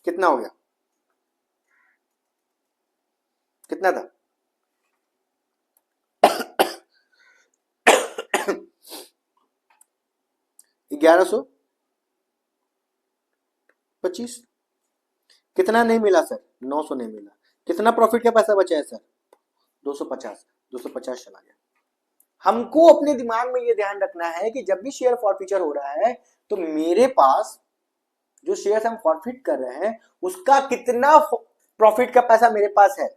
कितना हो गया? कितना था? 1125। कितना नहीं मिला सर? 900 नहीं मिला। कितना प्रॉफिट का पैसा बचा है सर? 250 चला गया। हमको अपने दिमाग में ये ध्यान रखना है कि जब भी शेयर फॉरफीचर हो रहा है तो मेरे पास जो शेयर हम फॉरफिट कर रहे हैं उसका कितना प्रॉफिट का पैसा मेरे पास है,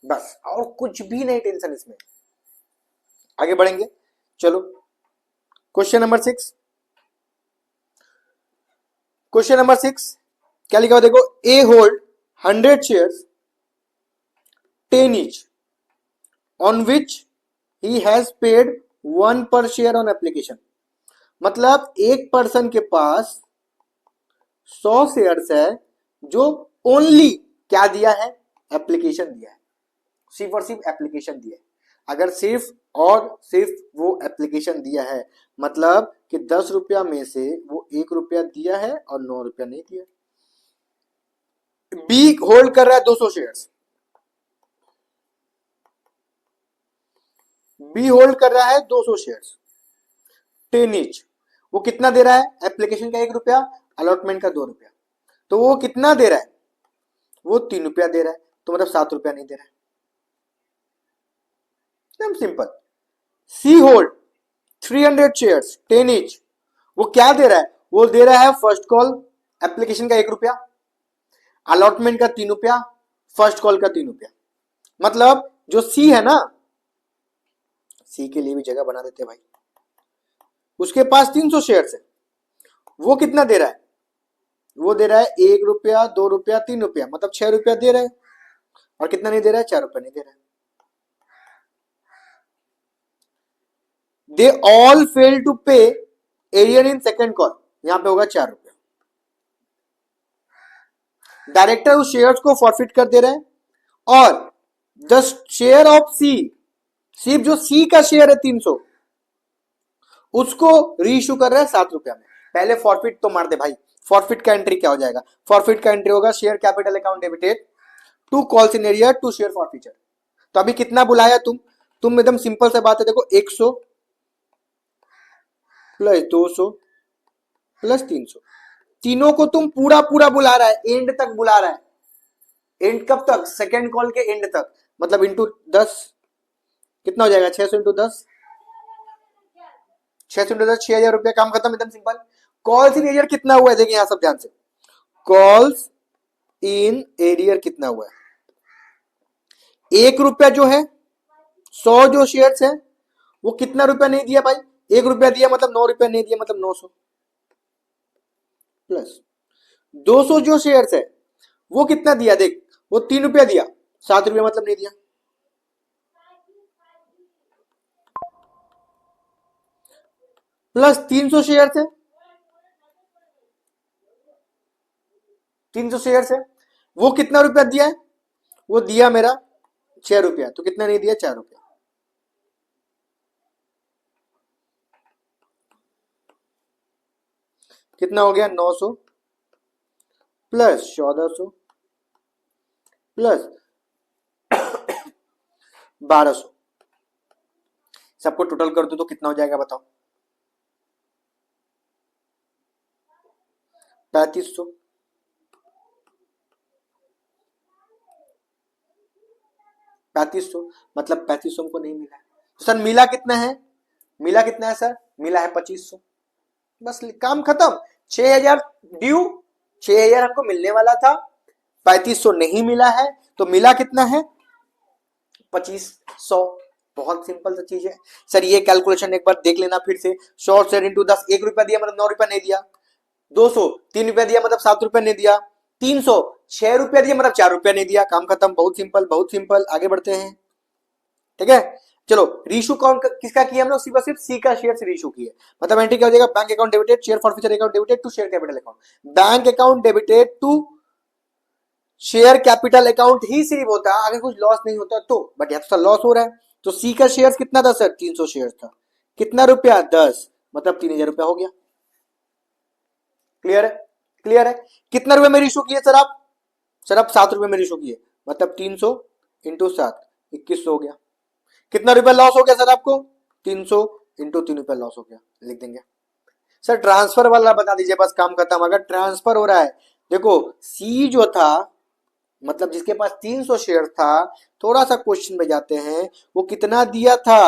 बस, और कुछ भी नहीं टेंशन इसमें। आगे बढ़ेंगे, चलो क्वेश्चन नंबर 6। क्या लिखा हुआ देखो, ए hold 100 shares 10 each on which he has paid 1 per share on application। मतलब एक पर्सन के पास 100 शेयर्स है जो ओनली क्या दिया है? एप्लीकेशन दिया है, सिर्फ और सिर्फ एप्लीकेशन दिया है। अगर सिर्फ और सिर्फ वो एप्लीकेशन दिया है, मतलब कि 10 रुपया में से वो 1 रुपया दिया है और 9 रुपया नहीं दिया। बी होल्ड कर रहा है 200 शेयर्स, बी होल्ड कर रहा है 200 शेयर्स 10 each। वो कितना दे रहा है? एप्लीकेशन का 1 रुपया, अलॉटमेंट का 2 रुपया, तो वो कितना दे रहा है? वो 3 रुपया दे रहा है, तो मतलब 7 रुपया नहीं दे रहा है। एकदम सिंपल। सी होल्ड 300 शेयर्स 10 each, वो क्या दे रहा है? वो दे रहा है फर्स्ट कॉल एप्लीकेशन का 1 रुपया, अलॉटमेंट का 3 रुपया, फर्स्ट कॉल का 3 रुपया। मतलब जो सी है ना, सी के लिए भी जगह बना देते भाई, उसके पास 300 शेयर्स है, वो कितना दे रहा है? वो दे रहा है 1 रुपया 2 रुपया 3 रुपया, मतलब 6 रुपया दे रहा है, और कितना नहीं दे रहा है? 4 रुपया नहीं दे रहा है। दे ऑल फेल टू पे एरियर इन सेकेंड कॉल, यहां पे होगा 4 रुपया। डायरेक्टर उस शेयर्स को फॉरफिट कर दे रहे हैं, और द शेयर ऑफ सी, सिर्फ जो सी का शेयर है 300, उसको रीइश्यू कर रहा है 7 रुपया में। पहले फॉरफिट तो मार दे भाई। फॉरफिट का एंट्री क्या हो जाएगा? फॉरफिट का एंट्री होगा share capital account debited to calls in arrear to share forfeiture. तो अभी कितना बुलाया तुम एकदम सिंपल से बात है, देखो 100 प्लस 200 प्लस 300, तीनों को तुम पूरा बुला रहा है, एंड तक बुला रहा है। एंड कब तक? सेकेंड कॉल के एंड तक, मतलब इंटू 10 कितना हो जाएगा? 600 इंटू 10, 600 इंटू 10 6000 रुपया, काम खत्म, एकदम सिंपल। कॉल्स इन एरियर कितना हुआ है? देखिए यहां सब ध्यान से, कॉल्स इन एरियर कितना हुआ है? 1 रुपया जो है, 100 जो शेयर्स है, वो कितना रुपया नहीं दिया भाई? 1 रुपया दिया, मतलब 9 रुपया नहीं दिया, मतलब 900, प्लस 200 जो शेयर्स है वो कितना दिया? देख, वो 3 रुपया दिया, 7 रुपया मतलब नहीं दिया, प्लस 300 शेयर है, 300 शेयर है। वो कितना रुपया दिया है? वो दिया मेरा 6 रुपया, तो कितना नहीं दिया? 4 रुपया। कितना हो गया? 900 प्लस 1400 प्लस 1200, सबको टोटल कर दो तो कितना हो जाएगा बताओ? 3500। 3500 मतलब 3500 हमको नहीं मिला है। तो सर मिला कितना है? मिला कितना है सर? मिला है 2500। बस काम खत्म। 6000 ड्यू, 6000 हमको मिलने वाला था, 3500 नहीं मिला है, तो मिला कितना है? 2500। बहुत सिंपल सा चीज है सर। ये कैलकुलेशन एक बार देख लेना फिर से। शॉर्ट शेयर इंटू 10, 1 रुपया दिया मतलब 9 रुपया नहीं दिया। 200 3 रुपया दिया मतलब 7 रुपया नहीं दिया। 300 6 रुपया दिया मतलब 4 रुपया नहीं दिया। काम खत्म। बहुत सिंपल, बहुत सिंपल। आगे बढ़ते हैं, ठीक है। चलो रीशू कौन किसका किया हम लोग? सिर्फ सिर्फ सी का शेयर से रीशू किया। मतलब एंट्री क्या हो जाएगा? Bank account debited, share forfeiture account debited to share capital account. Bank account debited to share capital account ही सिर्फ होता है, अगर कुछ लॉस नहीं होता तो। बट यहां तो लॉस हो रहा है। तो सी का शेयर कितना था सर? 300 शेयर था। कितना रुपया? 10, मतलब 3000 रुपया हो गया। क्लियर है? क्लियर है? कितना रुपए में इशू किए सर आप? सर आप 7 रुपए में इशू किए, मतलब 300 इंटू 7, 2100 हो गया। कितना रुपया लॉस हो गया सर आपको? 300 इंटू 3 रुपया लॉस हो गया। लिख देंगे सर। ट्रांसफर वाला बता दीजिए, बस काम खत्म। अगर ट्रांसफर हो रहा है, देखो सी जो था, मतलब जिसके पास 300 शेयर था, थोड़ा सा क्वेश्चन में जाते हैं, वो कितना दिया था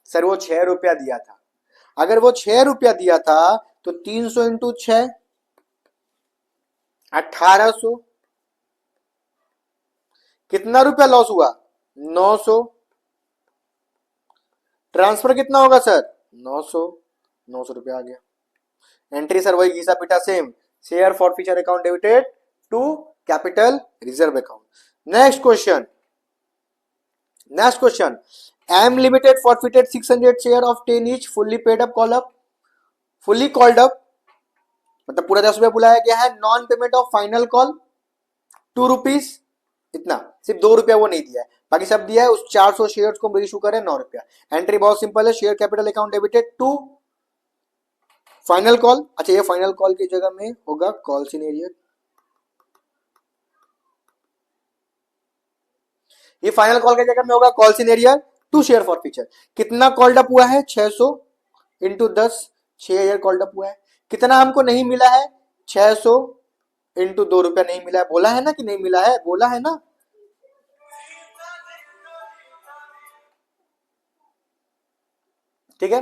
सर? वो 6 रुपया दिया था। अगर वो 6 रुपया दिया था तो 300 इंटू 6, 1800। कितना रुपया लॉस हुआ? 900। ट्रांसफर कितना होगा सर? 900। 900 रुपया आ गया। एंट्री सर वही घिसा पिटा same. Share forfeiture account debited to capital reserve account. Next question, next question. M limited forfeited 600 share of 10 each, fully paid up, call up. Fully called up मतलब पूरा 10 रुपया बुलाया गया है। Non payment of final call 2 rupees, इतना सिर्फ 2 रुपया वो नहीं दिया है, बाकी सब दिया है। उस 400 शेयर को इशू करें 9 रुपया। एंट्री बहुत सिंपल है। Share capital account debited to final call. अच्छा, ये फाइनल कॉल की जगह में होगा कॉल सिनेरियो। ये फाइनल कॉल की जगह में होगा call scenario to share forfeiture. कितना कॉल्ड अप हुआ है? 600 इंटू 10, 6000 कॉल्ड अप हुआ है। कितना हमको नहीं मिला है? 600 इंटू 2 रुपया नहीं मिला है। बोला है ना कि नहीं मिला है? बोला है ना। ठीक है।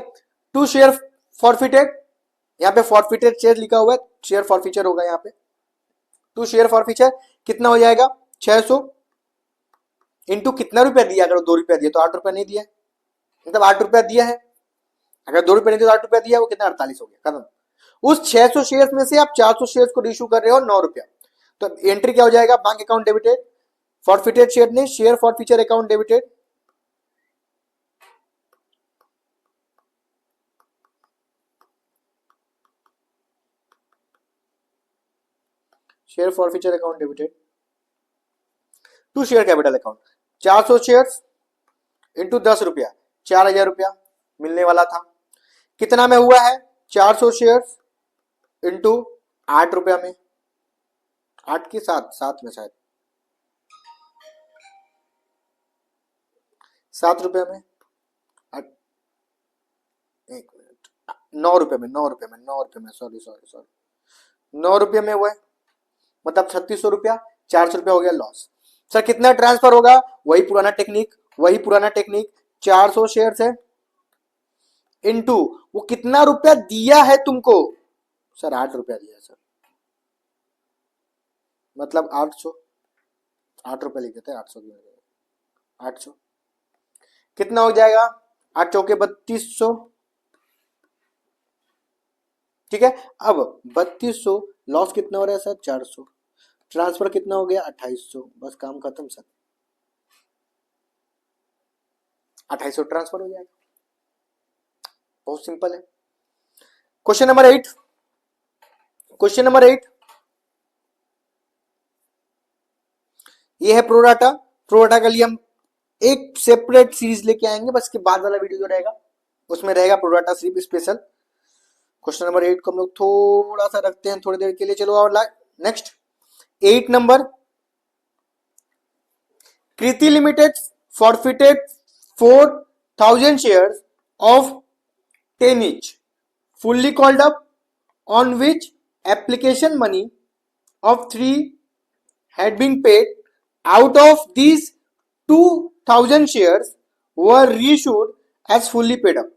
टू शेयर फॉरफिटेड, यहाँ पे फॉरफिटेड शेयर लिखा हुआ है, शेयर फॉरफीचर होगा यहाँ पे। टू शेयर फॉरफीचर कितना हो जाएगा? 600 इंटू कितना रुपया दिया? अगर 2 रुपया दिया तो 8 रुपया नहीं दिया, मतलब 8 रुपया दिया है। अगर 2 रुपया नहीं दिया तो 8 रुपया दिया, वो कितना? 48 हो गया, खत्म। उस 600 शेयर में से आप 400 शेयर को इशू कर रहे हो 9 रुपया, तो एंट्री क्या हो जाएगा? Bank account debited, forfeited share नहीं, share forfeiture account debited, share forfeiture account debited to share capital account. 400 share into 10 रुपया, 4000 रुपया मिलने वाला था। कितना में हुआ है? 400 शेयर इंटू 8 रुपया में, 8 की 7, 7 में शायद, 7 रुपया में, 1 मिनट, 9 रुपये में, 9 रुपये में, 9 रुपये में, सॉरी सॉरी सॉरी, 9 रुपये में हुआ है, मतलब 3600 रुपया। 400 रुपया हो गया लॉस। सर कितना ट्रांसफर होगा? वही पुराना टेक्निक, वही पुराना टेक्निक। 400 शेयर है इंटू वो कितना रुपया दिया है तुमको? सर 8 रुपया दिया सर, मतलब 800, 8 रुपया लिख देते हैं, 800 की 800 कितना हो जाएगा? 8 चौके 3200। ठीक है। अब 3200 लॉस कितना हो रहा है सर? 400। ट्रांसफर कितना हो गया? 2800। बस काम खत्म सर, 2800 ट्रांसफर हो जाएगा। बहुत सिंपल है। क्वेश्चन नंबर 8, क्वेश्चन नंबर 8, ये है प्रोराटा। प्रोराटा के लिए हम एक सेपरेट सीरीज लेके आएंगे, बस के बाद वाला वीडियो जो रहेगा उसमें रहेगा प्रोराटा सिर्फ स्पेशल। क्वेश्चन नंबर 8 को हम लोग थोड़ा सा रखते हैं थोड़ी देर के लिए। चलो और next 8 number, Kriti limited forfeited 4,000 shares of 10 each fully called up, on which application money of 3 had been paid. Out of these 2,000 shares were reissued as fully paid up.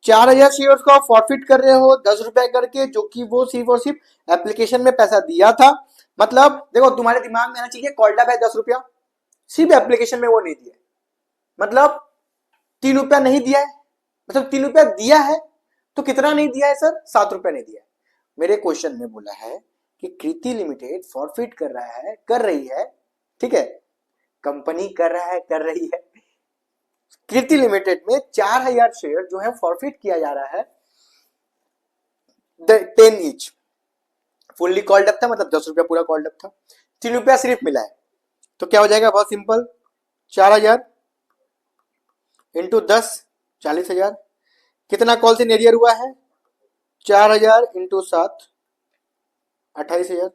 4,000 shares को आप फॉरफिट कर रहे हो 10 रुपए करके, जो कि वो सिर्फ और सिर्फ एप्लीकेशन में पैसा दिया था। मतलब देखो तुम्हारे दिमाग में आना चाहिए कॉल्ड अप है 10 रुपया, सिर्फ एप्लीकेशन में वो नहीं दिया, मतलब 3 रुपया नहीं दिया है, मतलब 3 रुपया दिया है तो कितना नहीं दिया है सर? 7 रुपया नहीं दिया है। मेरे क्वेश्चन में बोला है कि कृति लिमिटेड फॉरफिट कर रहा है, कर रही है, ठीक है, कंपनी कर रहा है, कर रही है, कृति लिमिटेड में 4,000 शेयर जो है फॉरफिट किया जा रहा है 10 ईच। फुल्ली कॉल्ड अप था, मतलब 10 रुपया पूरा कॉल्ड अप था, 3 रुपया सिर्फ मिला है, तो क्या हो जाएगा? बहुत सिंपल, 4,000 इंटू 10 40,000। कितना कॉल से नेरियर हुआ है? 4,000 इंटू 7 28,000,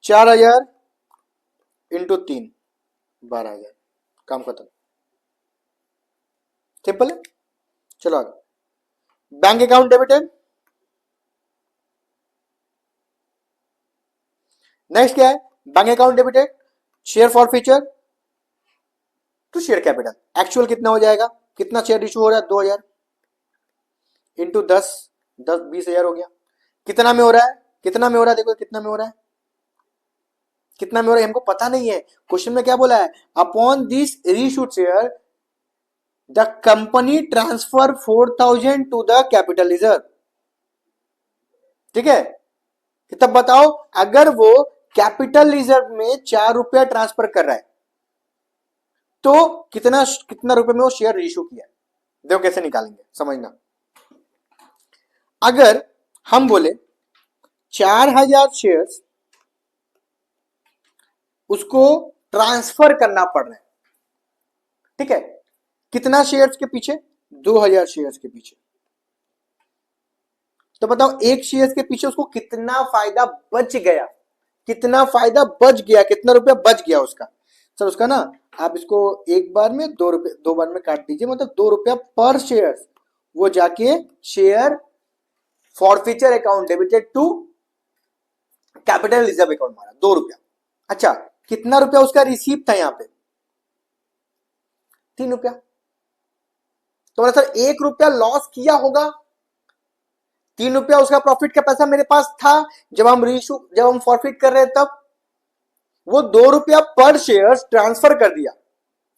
4,000 इंटू 3 12,000, काम खत्म। सिंपल है। चलो आगे, बैंक अकाउंट डेबिटेड। नेक्स्ट क्या है? Bank account debited, share forfeiture to share capital. Actual कितना हो जाएगा? कितना शेयर इशू हो रहा है? 2,000 इंटू 10 20,000 हो गया। कितना में हो रहा है? कितना में हो रहा है? देखो कितना में हो रहा है, कितना में हो रहा है हमको पता नहीं है। क्वेश्चन में क्या बोला है? Upon this reissued share the company transfer 4,000 to the capital reserve. ठीक है, तब बताओ अगर वो कैपिटल रिजर्व में 4 रुपया ट्रांसफर कर रहा है तो कितना कितना रुपए में वो शेयर इशू किया? देखो कैसे निकालेंगे, समझना। अगर हम बोले 4,000 शेयर्स उसको ट्रांसफर करना पड़ रहा है, ठीक है, कितना शेयर्स के पीछे? 2,000 शेयर्स के पीछे। तो बताओ एक शेयर्स के पीछे उसको कितना फायदा बच गया? कितना फायदा बच गया? कितना रुपया बच गया उसका? सर उसका ना, आप इसको एक बार में 2 रुपये 2 बार में काट दीजिए, मतलब 2 रुपया पर शेयर वो जाके share forfeiture account debited to capital reserve account मारा 2 रुपया। अच्छा, कितना रुपया उसका रिसीव था यहां पे? 3 रुपया। तो सर 1 रुपया लॉस किया होगा, 3 रुपया उसका प्रॉफिट का पैसा मेरे पास था जब हम फॉरफिट कर रहे तब। वो 2 रुपया पर शेयर ट्रांसफर कर दिया,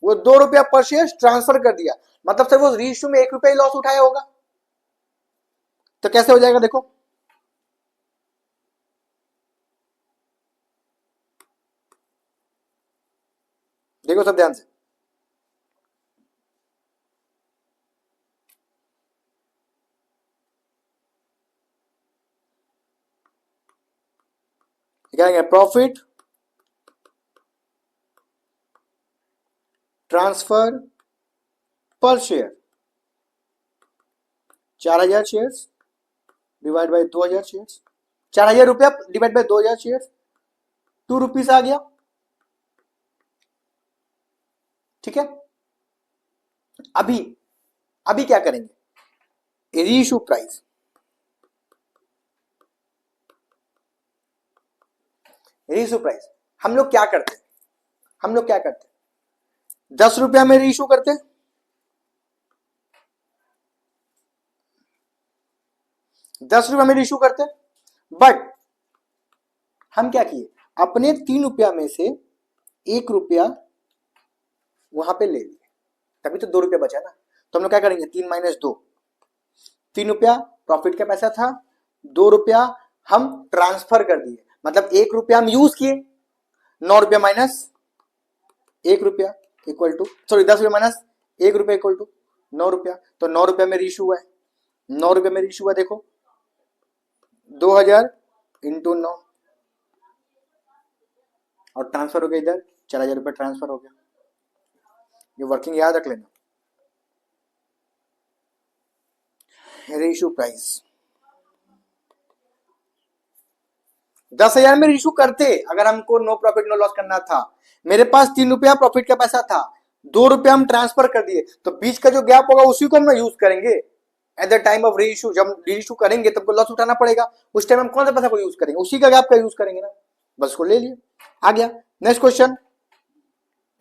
वो 2 रुपया पर शेयर ट्रांसफर कर दिया, मतलब सर वो रीइश्यू में 1 रुपया ही लॉस उठाया होगा। तो कैसे हो जाएगा? देखो देखो सब ध्यान से, क्या प्रॉफिट ट्रांसफर पर share 4,000 shares divide by 2,000 shares, 4,000 रुपया डिवाइड बाय 2,000 शेयर्स, 2 रुपीस आ गया। ठीक है, अभी अभी क्या करेंगे? रीइश्यू प्राइस, रीइश्यू प्राइस हम लोग क्या करते हैं? हम लोग क्या करते हैं? 10 रुपया में रीइश्यू करते हैं, 10 रुपया में रीइश्यू करते हैं, बट हम क्या किए? अपने 3 रुपया में से 1 रुपया वहां पे ले लिए, तभी तो 2 रुपया बचा ना। तो हम लोग क्या करेंगे? 3 माइनस 2, 3 रुपया प्रॉफिट का पैसा था, 2 रुपया हम ट्रांसफर कर दिए, मतलब 1 रुपया हम यूज किए, 9 रुपया माइनस 1 रुपया इक्वल टू, सॉरी 10 रुपया माइनस 1 रुपया इक्वल टू 9 रुपया, तो 9 रुपया में रीइश्यू हुआ है। ₹9 में इशू हुआ, देखो 2000 इंटू 9 और ट्रांसफर हो गया इधर, 4000 रुपये ट्रांसफर हो गया। ये वर्किंग याद रख लेना। रेशू प्राइस 10,000 में इशू करते, अगर हमको नो प्रॉफिट नो लॉस करना था, मेरे पास ₹3 प्रॉफिट का पैसा था, ₹2 हम ट्रांसफर कर दिए, तो बीच का जो गैप होगा उसी को हम यूज करेंगे एट द टाइम ऑफ री इशू। जब री इशू करेंगे तब लॉस उठाना पड़ेगा, उस टाइम हम कौन सा पैसा को यूज करेंगे, उसी का गैप का यूज करेंगे ना, बस को ले लिए, आ गया। नेक्स्ट क्वेश्चन,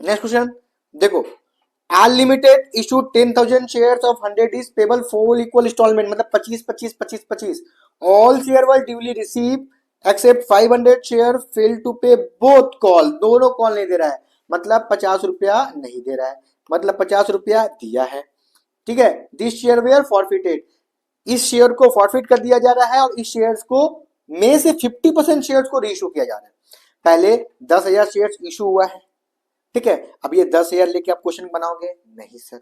नेक्स्ट क्वेश्चन देखो, all limited issue 10,000 shares of 100 is payable 4 equal instalment, मतलब 25 25 25 25, all share were duly receive except 500 share fail to pay both call, दोनों कॉल नहीं दे रहा है, मतलब ₹50 नहीं दे रहा है, मतलब ₹50 दिया है, ठीक है। दिस शेयर वेयर फॉरफिटेड, इस शेयर को फॉरफिट कर दिया जा रहा है और इस शेयर्स को में से 50% शेयर्स को रीइशू किया जा रहा है। पहले 10,000 शेयर्स इशू हुआ है, ठीक है, अब ये 10,000 लेके आप क्वेश्चन बनाओगे नहीं सर,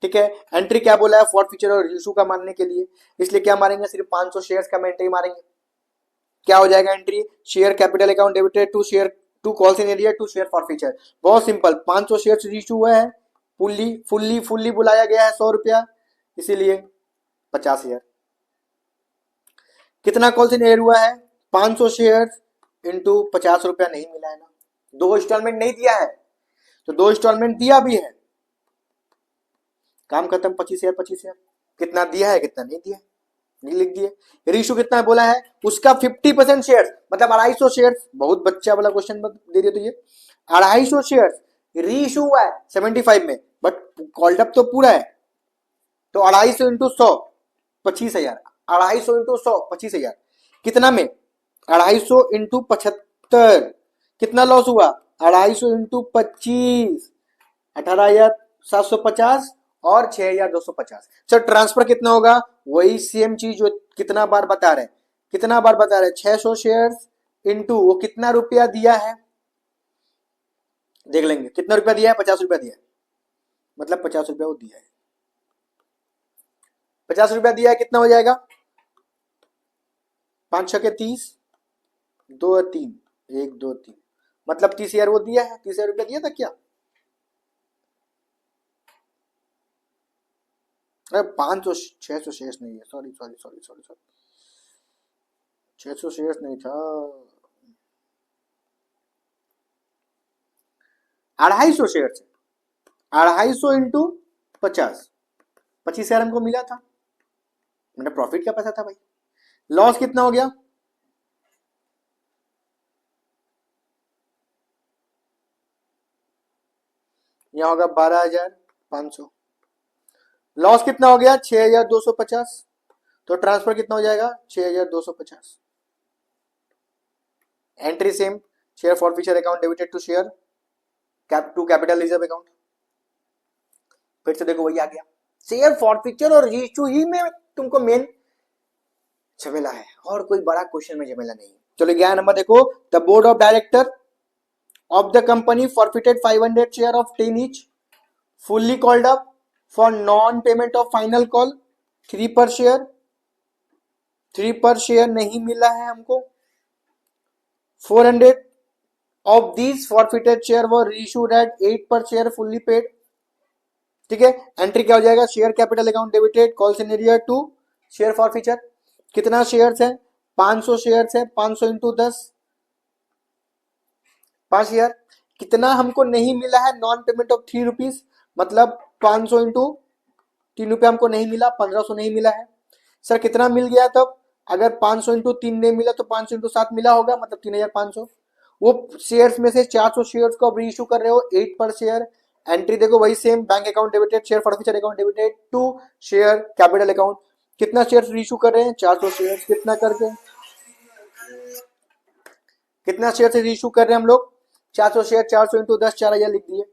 ठीक है। एंट्री क्या बोला है, फॉर फ्यूचर और इशू का मानने के लिए, इसलिए क्या मारेंगे, सिर्फ 500 शेयर्स का एंट्री मारेंगे। क्या हो जाएगा entry, share capital account debited to share to calls in arrear to share forfeiture, बहुत सिंपल, 500 शेयर्स इशू हुआ है, फुल्ली बुलाया गया है ₹100, इसीलिए 50,000। कितना कॉल्स इन एयर हुआ है, 500 शेयर्स इंटू ₹50 नहीं मिला है ना, 2 इंस्टॉलमेंट नहीं दिया है, तो 2 इंस्टॉलमेंट दिया भी है, काम खत्म, 25,000 25,000, कितना दिया है कितना नहीं दिया, नहीं लिख दिए। रीशू कितना बोला है, उसका 50% शेयर, मतलब 250 शेयर, बहुत बच्चा वाला क्वेश्चन दे दिया, तो ये 250 शेयर रीशू हुआ है 75 में, बट कॉल्ड अप तो पूरा है, तो 250 इंटू 100 25,000, 250 इंटू 100 25,000, कितना में 250 इंटू 75, कितना लॉस हुआ, 250 इंटू 25 18,750 और 6,250। सर ट्रांसफर कितना होगा, वही सेम चीज जो कितना बार बता रहे हैं, कितना बार बता रहे हैं, 600 शेयर्स इंटू वो कितना रुपया दिया है, देख लेंगे कितना रुपया दिया है, ₹50 दिया है, मतलब ₹50 वो दिया है, ₹50 दिया है, कितना हो जाएगा, 5 6 के 30, 2 3 1 2 3, मतलब 30,000 वो दिया है, ₹30,000 दिया था क्या, अरे 500 600 शेयर्स नहीं है, sorry sorry sorry sorry sorry, 600 shares नहीं था, 250 शेयर्स, 250 इंटू 50, 25,000 हमको मिला था, मतलब प्रॉफिट का पैसा था भाई। लॉस कितना हो गया, यहां होगा 12,500, लॉस कितना हो गया 6,250, तो ट्रांसफर कितना हो जाएगा 6,250। Entry same, share forfeiture account debited to share to capital reserve account, फिर से देखो वही आ गया, शेयर फॉर फ्यूचर और इशू ही में तुमको मेन झमेला है, और कोई बड़ा क्वेश्चन में झमेला नहीं। चलो 11 नंबर देखो, the board of director of the company forfeited 500 share of 10 each, fully called up for non-payment of final call, 3 per share, 3 per share नहीं मिला है हमको, 400 of these forfeited share were reissued at 8 per share fully paid, ठीक है। Entry क्या हो जाएगा, share capital account debited call scenario to share forfeiture, कितना शेयर्स है, 500 शेयर्स है, 500 इंटू 10 5,000, कितना हमको नहीं मिला है, नॉन पेमेंट ऑफ ₹3, मतलब 500 इंटू ₹3 हमको नहीं मिला, 1,500 नहीं मिला है। सर कितना मिल गया तब, अगर 500 इंटू 3 नहीं मिला तो 500 इंटू 7 मिला होगा, मतलब 3,500। वो शेयर्स में से 400 शेयर्स को अब रीइशू कर रहे हो 8 पर शेयर, एंट्री देखो वही same, bank account debited share forfeiture account debited to share capital account, कितना शेयर रीइशू कर रहे हैं 400 शेयर, कितना करके कितना शेयर से रीइशू कर रहे हैं हम लोग 400 शेयर, 400 इंटू 10 4,000 लिख दिए।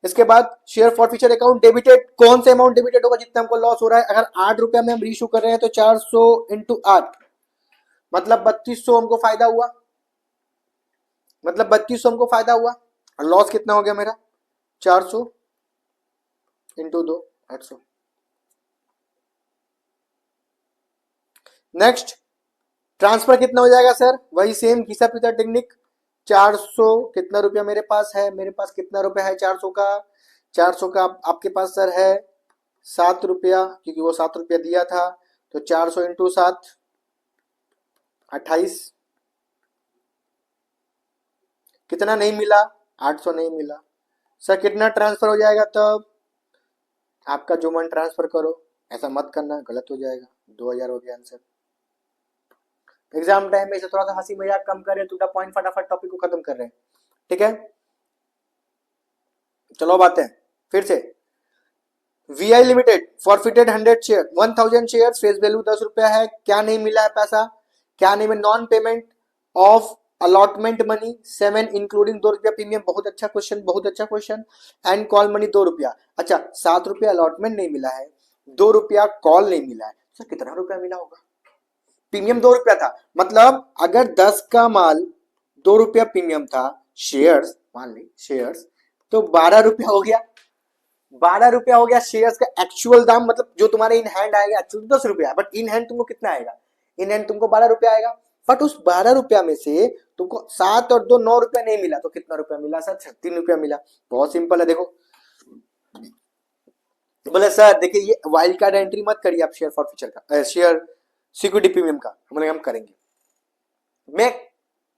इसके बाद share forfeiture account debited, कौन सा अमाउंट डेबिटेड होगा जितना हमको लॉस हो रहा है, अगर ₹8 में हम रीइशू कर रहे हैं तो 400 इंटू 8 मतलब 3200 हमको फायदा हुआ, मतलब 3200 हमको फायदा हुआ, और लॉस कितना हो गया मेरा 400 इंटू 2 800, नेक्स्ट ट्रांसफर कितना हो जाएगा सर, वही सेम घिसा पिटा टेक्निक, 400 कितना रुपया मेरे पास है, मेरे पास कितना रुपया है 400 का, 400 का आपके पास सर है 7 रुपया, क्योंकि वो 7 रुपया दिया था, तो 400 इंटू 7 28, कितना नहीं मिला, 800 नहीं मिला सर, कितना ट्रांसफर हो जाएगा तब, आपका जो मन ट्रांसफर करो, ऐसा मत करना गलत हो जाएगा, 2000 हो गया आंसर। एग्जाम टाइम में इसे थोड़ा सा हंसी मजाक कम करें, टू द पॉइंट फटाफट टॉपिक को खत्म कर रहे हैं, ठीक है। चलो बातें फिर से, VI limited forfeited 100 share 1000 share, face value 10 रुपया है, क्या नहीं मिला है पैसा, क्या नहीं, non payment of allotment money 7 including 2 रुपया प्रीमियम, बहुत अच्छा क्वेश्चन, बहुत अच्छा क्वेश्चन, एंड कॉल मनी 2 रुपया, अच्छा 7 रुपया अलॉटमेंट नहीं मिला है, 2 रुपया कॉल नहीं मिला है, सर कितना रुपया मिला होगा, प्रीमियम 2 रुपया था, मतलब अगर 10 का माल 2 रुपया प्रीमियम था, शेयर्स मान ली शेयर्स, तो 12 रुपया हो गया, 12 रुपया हो गया शेयर्स का एक्चुअल दाम, मतलब जो तुम्हारे इन हैंड आएगा एक्चुअल 10 रुपया, बट इन हैंड तुमको कितना आएगा, इन हैंड तुमको 12 रुपया आएगा, बट उस 12 रुपया में से तुमको 7 और 2 9 रुपया नहीं मिला, तो कितना रुपया मिला सर, 36 रुपया मिला, बहुत सिंपल है, देखो बोले सर देखिए ये वाइल्ड कार्ड एंट्री मत करिए आप शेयर फॉर फ्यूचर का, शेयर सिक्योरिटी प्रीमियम का, हम करेंगे, मैं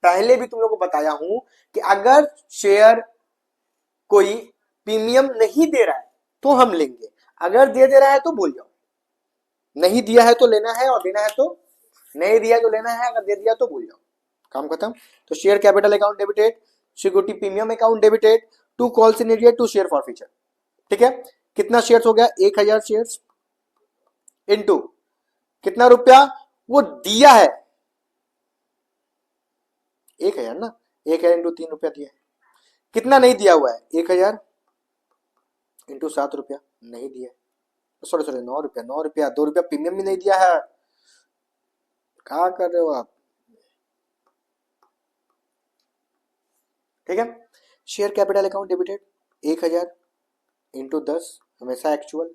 पहले भी तुम लोगों को बताया हूं कि अगर शेयर कोई प्रीमियम नहीं दे रहा है तो हम लेंगे, अगर दे रहा है तो भूल जाओ, नहीं दिया है तो लेना है, और देना है तो नहीं दिया तो लेना है, अगर दे दिया तो भूल जाओ, काम खत्म। तो share capital account debited, security premium account debited, to calls in arrear, to share forfeiture, ठीक है। कितना शेयर्स हो गया, 1000 शेयर्स इनटू कितना रुपया वो दिया है, 1000 ना, 1000 इंटू 3 रुपया दिया है, कितना नहीं दिया हुआ है, 1000 इंटू 7 रुपया नहीं दिया, सॉरी 9 रुपया, 9 रुपया, 2 रुपया प्रीमियम भी नहीं दिया है, क्या कर रहे हो आप, ठीक है। Share capital account debited 1000 into 10 हमेशा एक्चुअल,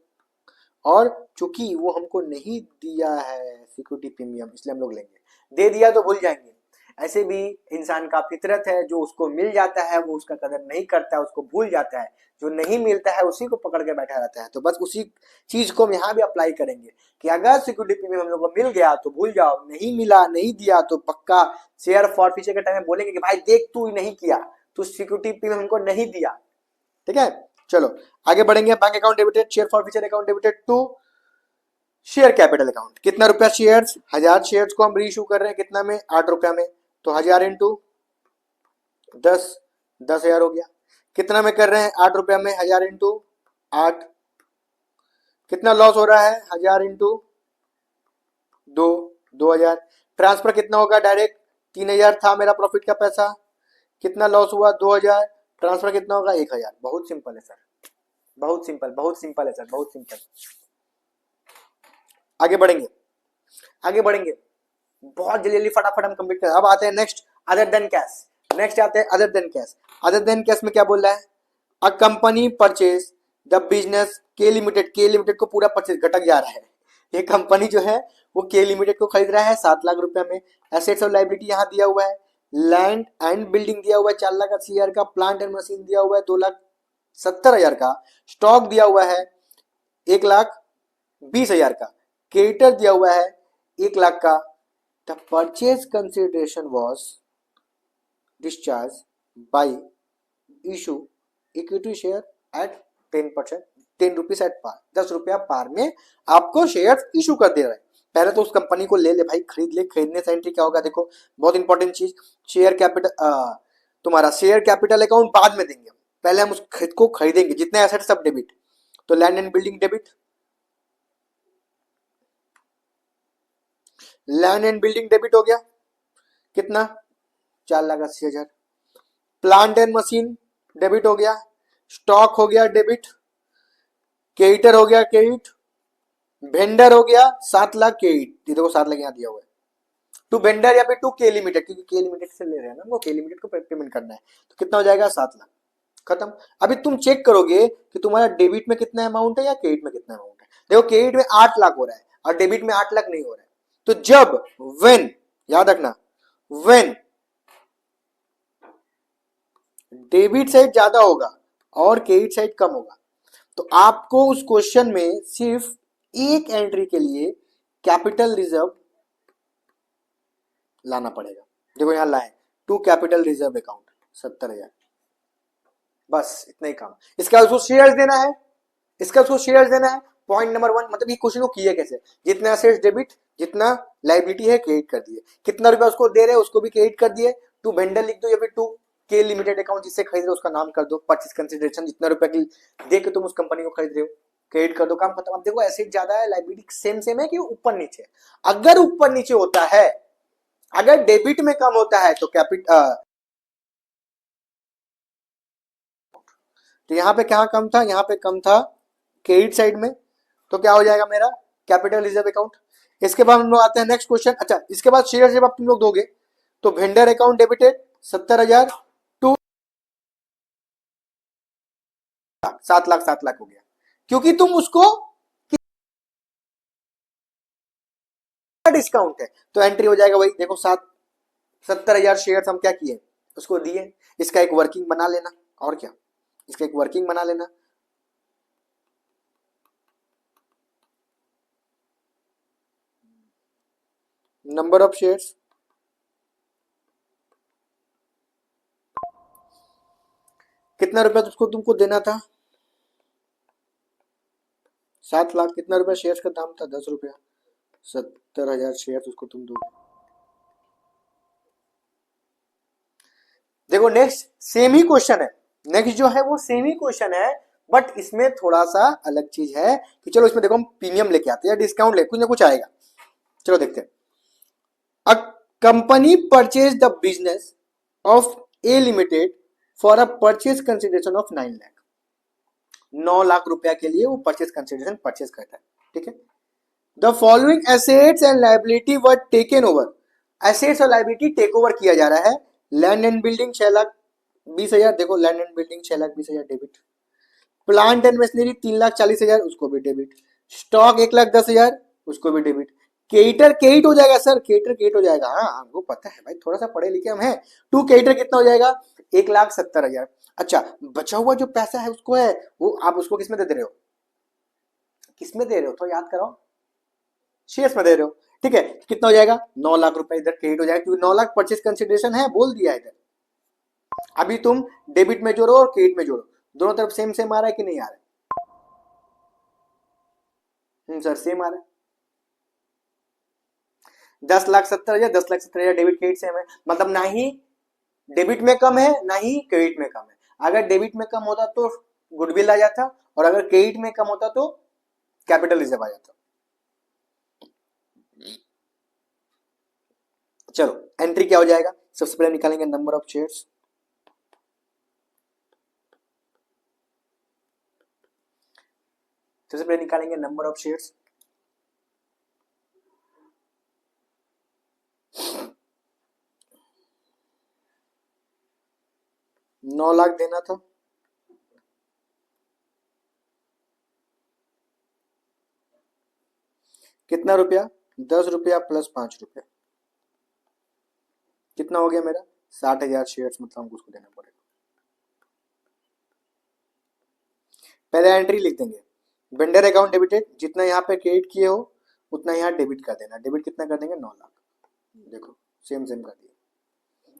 और चूंकि वो हमको नहीं दिया है सिक्योरिटी प्रीमियम, इसलिए हम लोग लेंगे, दे दिया तो भूल जाएंगे, ऐसे भी इंसान का फितरत है, जो उसको मिल जाता है वो उसका कदर नहीं करता है, उसको भूल जाता है, जो नहीं मिलता है उसी को पकड़ के बैठा रहता है, तो बस उसी चीज को हम यहाँ भी अप्लाई करेंगे कि अगर सिक्योरिटी प्रीमियम हम लोग को मिल गया तो भूल जाओ, नहीं मिला नहीं दिया तो पक्का शेयर फॉर फ्यूचर के टाइम में बोलेंगे कि भाई देख तू नहीं किया, तू सिक्योरिटी प्रीमियम हमको नहीं दिया, ठीक है। चलो आगे बढ़ेंगे, bank account debited, share forfeiture account debited to share capital account, कितना रुपया शेयर्स, 1000 शेयर्स को हम रीइश्यू कर रहे हैं, कितना में 8 रुपया में, तो 1000 इंटू 10 10,000 हो गया, कितना में कर रहे हैं 8 रुपया में, 1000 इंटू 8, कितना लॉस हो रहा है, 1000 इंटू 2 2000, ट्रांसफर कितना होगा डायरेक्ट, 3000 था मेरा प्रॉफिट का पैसा, कितना लॉस हुआ 2000, ट्रांसफर कितना होगा 1000, बहुत सिंपल है सर, बहुत सिंपल, बहुत सिंपल है सर, बहुत सिंपल। आगे बढ़ेंगे, आगे बढ़ेंगे, बहुत जल्दी फटाफट हम कंप्लीट करें। अब आते हैं next, other than cash, next आते हैं other than cash, other than cash में क्या बोल रहा है, a company purchase the business के लिमिटेड, के लिमिटेड को पूरा परचेज घटक जा रहा है, ये कंपनी जो है वो के लिमिटेड को खरीद रहा है 7 लाख रुपया में, एसेट्स और लाइबिलिटी यहाँ दिया हुआ है, लैंड एंड बिल्डिंग दिया हुआ है 4 लाख 80 हजार का, प्लांट एंड मशीन दिया हुआ है 2,70,000 का, स्टॉक दिया हुआ है 1,20,000 का, क्रेडिटर दिया हुआ है 1 लाख का, the purchase consideration was discharge by issue equity share at 10%, 10 rupees at par, 10 रुपया पार में आपको शेयर इशू कर दे रहे हैं। पहले तो उस कंपनी को ले ले भाई, खरीद ले, खरीदने से एंट्री क्या होगा, देखो बहुत इंपॉर्टेंट चीज, शेयर कैपिटल, तुम्हारा शेयर कैपिटल अकाउंट बाद में देंगे, पहले हम उस खरीद को खरीदेंगे, जितने एसेट सब डेबिट, तो land and building debit, land and building debit हो गया, कितना 4,80,000, प्लांट एंड मशीन डेबिट हो गया, स्टॉक हो गया डेबिट, क्रेडिटर हो गया क्रेडिट, वेंडर हो गया 7 लाख क्रेडिट, देखो 7 लाख यहाँ दिया हुआ है, टू वेंडर या फिर टू के लिमिटेड, क्योंकि के लिमिटेड से ले रहे हैं ना, वो के लिमिटेड को पेमेंट करना है, तो कितना हो जाएगा 7 लाख, खत्म। अभी तुम चेक करोगे कि तुम्हारा डेबिट में कितना अमाउंट है या क्रेडिट में कितना अमाउंट है, देखो क्रेडिट में 8 लाख हो रहा है और डेबिट में 8 लाख नहीं हो रहा है, तो जब व्हेन, याद रखना, व्हेन डेबिट साइड ज्यादा होगा और क्रेडिट साइड कम होगा, तो आपको उस क्वेश्चन में सिर्फ एक एंट्री के लिए कैपिटल रिजर्व लाना पड़ेगा। देखो यहां लाए टू कैपिटल रिजर्व अकाउंट 70,000, बस इतना ही काम। इसका उसको शेयर्स देना है, इसका उसको शेयर्स देना है। पॉइंट नंबर 1, मतलब ये क्वेश्चन को किया कैसे, जितना एसेट्स डेबिट, जितना लाइबिलिटी है क्रेडिट कर दिए, कितना रुपया उसको दे रहे हैं उसको भी क्रेडिट कर दिए। टू वेंडर लिख दो या फिर टू के लिमिटेड अकाउंट, जिससे खरीद रहे हो उसका नाम कर दो। परचेज कंसिडरेशन जितना रुपया की दे के तुम उस कंपनी को खरीद रहे हो क्रेडिट कर दो, काम खत्म। अब देखो एसेट ज्यादा है, लाइबिलिटी सेम सेम है कि ऊपर नीचे। अगर ऊपर नीचे होता है, अगर डेबिट में कम होता है तो तो यहां पे क्या कम था, यहां पे कम था क्रेडिट साइड में, तो क्या हो जाएगा मेरा कैपिटल रिजर्व अकाउंट। इसके बाद हम लोग आते हैं नेक्स्ट क्वेश्चन। अच्छा, इसके बाद शेयर जब आप तुम लोग दोगे तो vendor account debited 70,000 to 7 lakh, 7 lakh हो गया, क्योंकि तुम उसको डिस्काउंट है तो एंट्री हो जाएगा वही। देखो 70,000 शेयर हम क्या किए, उसको दिए। इसका एक वर्किंग बना लेना, और क्या, इसका एक वर्किंग बना लेना। नंबर ऑफ शेयर्स, कितना रुपया उसको तुमको देना था, 7 लाख। कितना रुपया शेयर्स का दाम था, 10 रुपया। 70,000 शेयर उसको तुम दोगे। देखो नेक्स्ट सेम ही क्वेश्चन है, नेक्स्ट जो है वो सेम ही क्वेश्चन है, बट इसमें थोड़ा सा अलग चीज है कि चलो इसमें देखो हम प्रीमियम लेके आते हैं या डिस्काउंट ले, कुछ ना कुछ आएगा। चलो देखते हैं। A company purchase the business of A limited for a purchase consideration of 9 lakh. 9 lakh रुपया के लिए वो परचेज कंसिडरेशन परचेज करता है, ठीक है। The following assets and liability were taken over. Assets और लाइबिलिटी टेक ओवर किया जा रहा है। लैंड एंड बिल्डिंग 6,20,000, देखो land and building 6,20,000 debit. Plant and machinery 3,40,000, उसको भी डेबिट। स्टॉक 1,10,000, उसको भी डेबिट। केटर केट हो जाएगा सर, केटर केट हो जाएगा, हाँ हमको पता है भाई, थोड़ा सा पढ़े लिखे हम हैं। टू केटर कितना हो जाएगा, 1,70,000। अच्छा, बचा हुआ जो पैसा है उसको है वो आप उसको किसमें दे रहे हो, किसमें दे रहे हो, तो याद करो, शेयर्स में दे रहे हो, ठीक है। कितना हो जाएगा, 9 लाख रुपए इधर क्रेडिट हो जाएगा, क्योंकि 9 लाख परचेज कंसिडरेशन है, बोल दिया इधर। अभी तुम डेबिट में जोड़ो और क्रेडिट में जोड़ो, दोनों तरफ सेम सेम आ रहा है कि नहीं आ रहा है, सर सेम आ रहा है। 10,70,000, 10,70,000 डेबिट क्रेडिट सेम है, मतलब ना ही डेबिट में कम है ना ही क्रेडिट में कम है। अगर डेबिट में कम होता तो गुडविल आ जाता, और अगर क्रेडिट में कम होता तो कैपिटल रिजर्व आ जाता। चलो एंट्री क्या हो जाएगा, सबसे पहले निकालेंगे नंबर ऑफ शेयर्स। सबसे पहले निकालेंगे नंबर ऑफ शेयर्स। नौ लाख देना था, कितना रुपया, 10 रुपया प्लस 5 रुपया, कितना हो गया मेरा 60,000 शेयर्स, मतलब हमको उसको देना पड़ेगा। पहले एंट्री लिख देंगे, वेंडर अकाउंट डेबिटेड, जितना यहाँ पे क्रेडिट किए हो उतना यहाँ डेबिट कर देना। डेबिट कितना कर देंगे, 9 लाख, देखो सेम सेम कर दिया।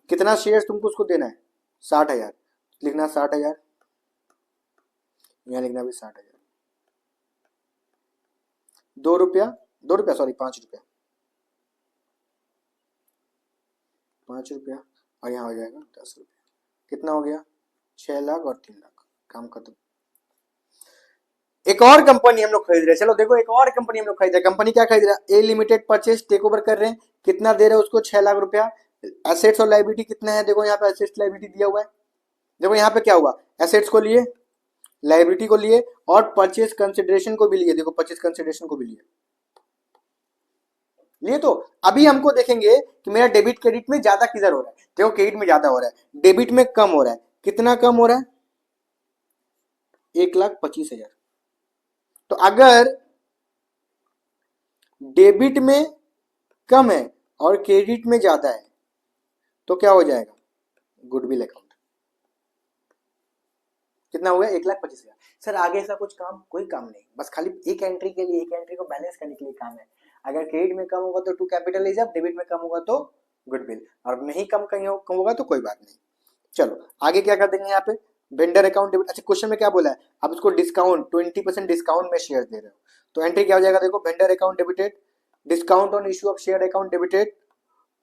कितना शेयर्स तुमको उसको देना है, 60,000, लिखना 60,000, यहाँ लिखना भी 60,000। 2 रुपया, 2 रुपया सॉरी 5 रुपया, 5 रुपया, और यहाँ हो जाएगा 10 रुपया। कितना हो गया, 6 लाख और 3 लाख, काम खत्म। एक और कंपनी हम लोग खरीद रहे हैं, चलो देखो एक और कंपनी हम लोग खरीद रहे हैं। कंपनी क्या खरीद रहा है, ए लिमिटेड परचेज टेक ओवर कर रहे हैं। कितना दे रहे हैं उसको, 6 लाख रुपया। एसेट्स और लाइबिलिटी कितना है, देखो यहाँ पे एसेट्स लाइबिलिटी दिया हुआ है। देखो यहाँ पे क्या हुआ, एसेट्स को लिए, लाइबिलिटी को लिए, और परचेज कंसिडरेशन को भी लिए। देखो परचेज कंसिडरेशन को भी लिए तो अभी हमको देखेंगे कि मेरा डेबिट क्रेडिट में ज्यादा किधर हो रहा है। देखो क्रेडिट में ज्यादा हो रहा है, डेबिट में कम हो रहा है। कितना कम हो रहा है, 1,25,000। तो अगर डेबिट में कम है और क्रेडिट में ज्यादा है तो क्या हो जाएगा, गुडविल अकाउंट। कितना हुआ, 1,25,000। सर आगे ऐसा कुछ काम, कोई काम नहीं, बस खाली एक एंट्री के लिए, एक एंट्री को बैलेंस करने के लिए काम है। अगर क्रेडिट में कम होगा तो टू कैपिटल रिजर्व, डेबिट में कम होगा तो गुडविल, और नहीं कम कहीं कम होगा तो कोई बात नहीं। चलो आगे क्या कर देंगे यहाँ पे, वेंडर अकाउंट डेबिट। अच्छा क्वेश्चन में क्या बोला है, आप इसको डिस्काउंट 20% डिस्काउंट में शेयर दे रहे हो, तो एंट्री क्या हो जाएगा, देखो vendor account debited, discount on issue of share account debited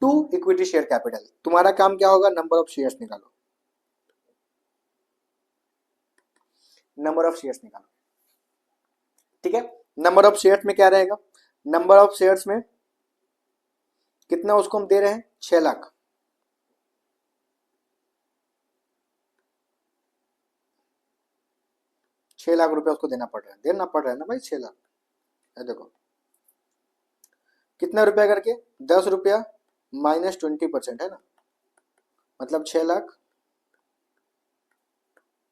to equity share capital. तुम्हारा काम क्या होगा, नंबर ऑफ शेयर्स निकालो, नंबर ऑफ शेयर्स निकालो, ठीक है। नंबर ऑफ शेयर्स में क्या रहेगा, नंबर ऑफ शेयर्स में कितना उसको हम दे रहे हैं, 6 लाख। ₹6,00,000 उसको देना पड़ रहा है ना भाई, 6 लाख। देखो कितना रुपया करके, 10 रुपया माइनस 20% है ना, मतलब 6 लाख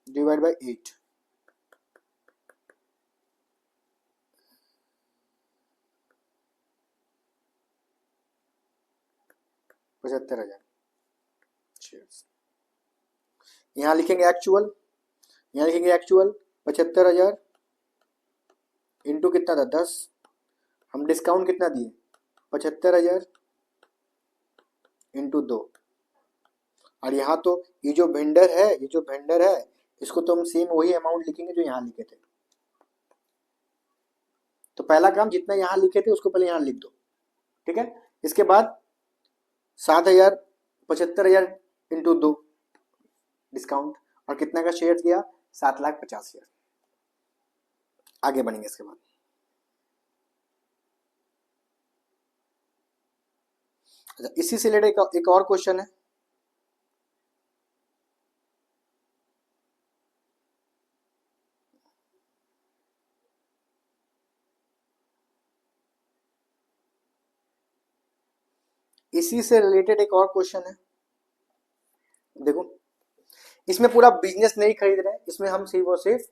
डिवाइड बाई 8, ₹75,000 शेयर्स। यहां लिखेंगे एक्चुअल, यहाँ लिखेंगे एक्चुअल 75,000 इंटू कितना था 10, हम डिस्काउंट कितना दिए 75,000 इंटू 2, और यहाँ तो ये जो वेंडर है, ये जो वेंडर है इसको तो हम सेम वही अमाउंट लिखेंगे जो यहाँ लिखे थे। तो पहला काम जितना यहाँ लिखे थे उसको पहले यहाँ लिख दो, ठीक है। इसके बाद 7,000 75,000 इंटू 2 डिस्काउंट, और कितना का शेयर किया 7,50,000। आगे बढ़ेंगे इसके बाद, अच्छा इसी से रिलेटेड एक और क्वेश्चन है, इसी से रिलेटेड एक और क्वेश्चन है। देखो इसमें पूरा बिजनेस नहीं खरीद रहे हैं, इसमें हम सिर्फ और सिर्फ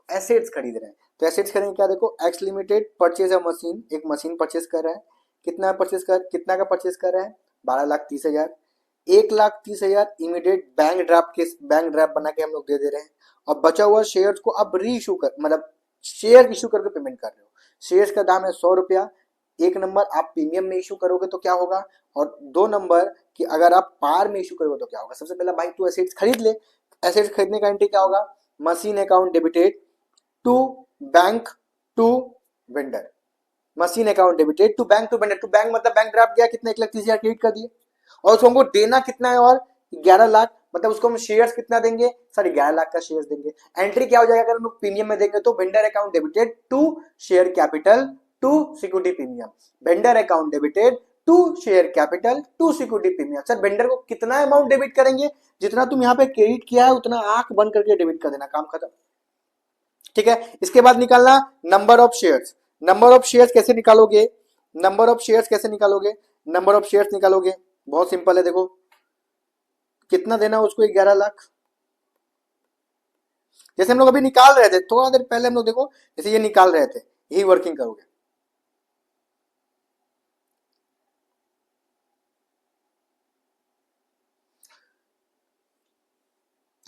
एसेट्स खरीद रहे हैं। तो एसेट्स खरीदेंगे क्या, देखो x limited purchase a machine, एक मशीन परचेज कर रहा है, कितना का परचेज कर रहा है 12,30,000। 1,30,000 इमीडिएट बैंक ड्राफ्ट बना के हम लोग दे दे रहे हैं, और बचा हुआ शेयर्स को अब री इशू कर, मतलब शेयर इशू करके पेमेंट कर रहे हो। शेयर्स का दाम है 100 रुपया। एक नंबर आप प्रीमियम में इशू करोगे तो क्या होगा, और 2 नंबर कि अगर आप पार में इशू करोगे तो क्या होगा। सबसे पहला भाई तू एसेट्स खरीद ले, एसेट्स खरीदने का एंट्री क्या होगा, machine account debited to bank to vendor, machine account debited to bank मतलब बैंक ड्राफ्ट गया, कितना 1,30,000 क्रेडिट कर दिए, और उसको हमको देना कितना है, और 11 लाख, मतलब उसको हम शेयर्स कितना देंगे, सॉरी 11 लाख का शेयर्स देंगे। एंट्री क्या हो जाएगा अगर हम लोग प्रीमियम में देंगे तो vendor account debited to share capital to security premium, vendor account debited to share capital to security premium. Sir vendor को कितना अमाउंट डेबिट करेंगे, जितना तुम यहाँ पे क्रेडिट किया है उतना आंख बंद करके डेबिट कर देना, काम खत्म, ठीक है। इसके बाद निकालना number of shares. Number of shares कैसे निकालोगे, नंबर ऑफ शेयर्स कैसे निकालोगे, नंबर ऑफ शेयर्स निकालोगे बहुत सिंपल है। देखो कितना देना उसको 11 लाख, जैसे हम लोग अभी निकाल रहे थे थोड़ा देर पहले, हम लोग देखो जैसे ये निकाल रहे थे, यही वर्किंग करोगे।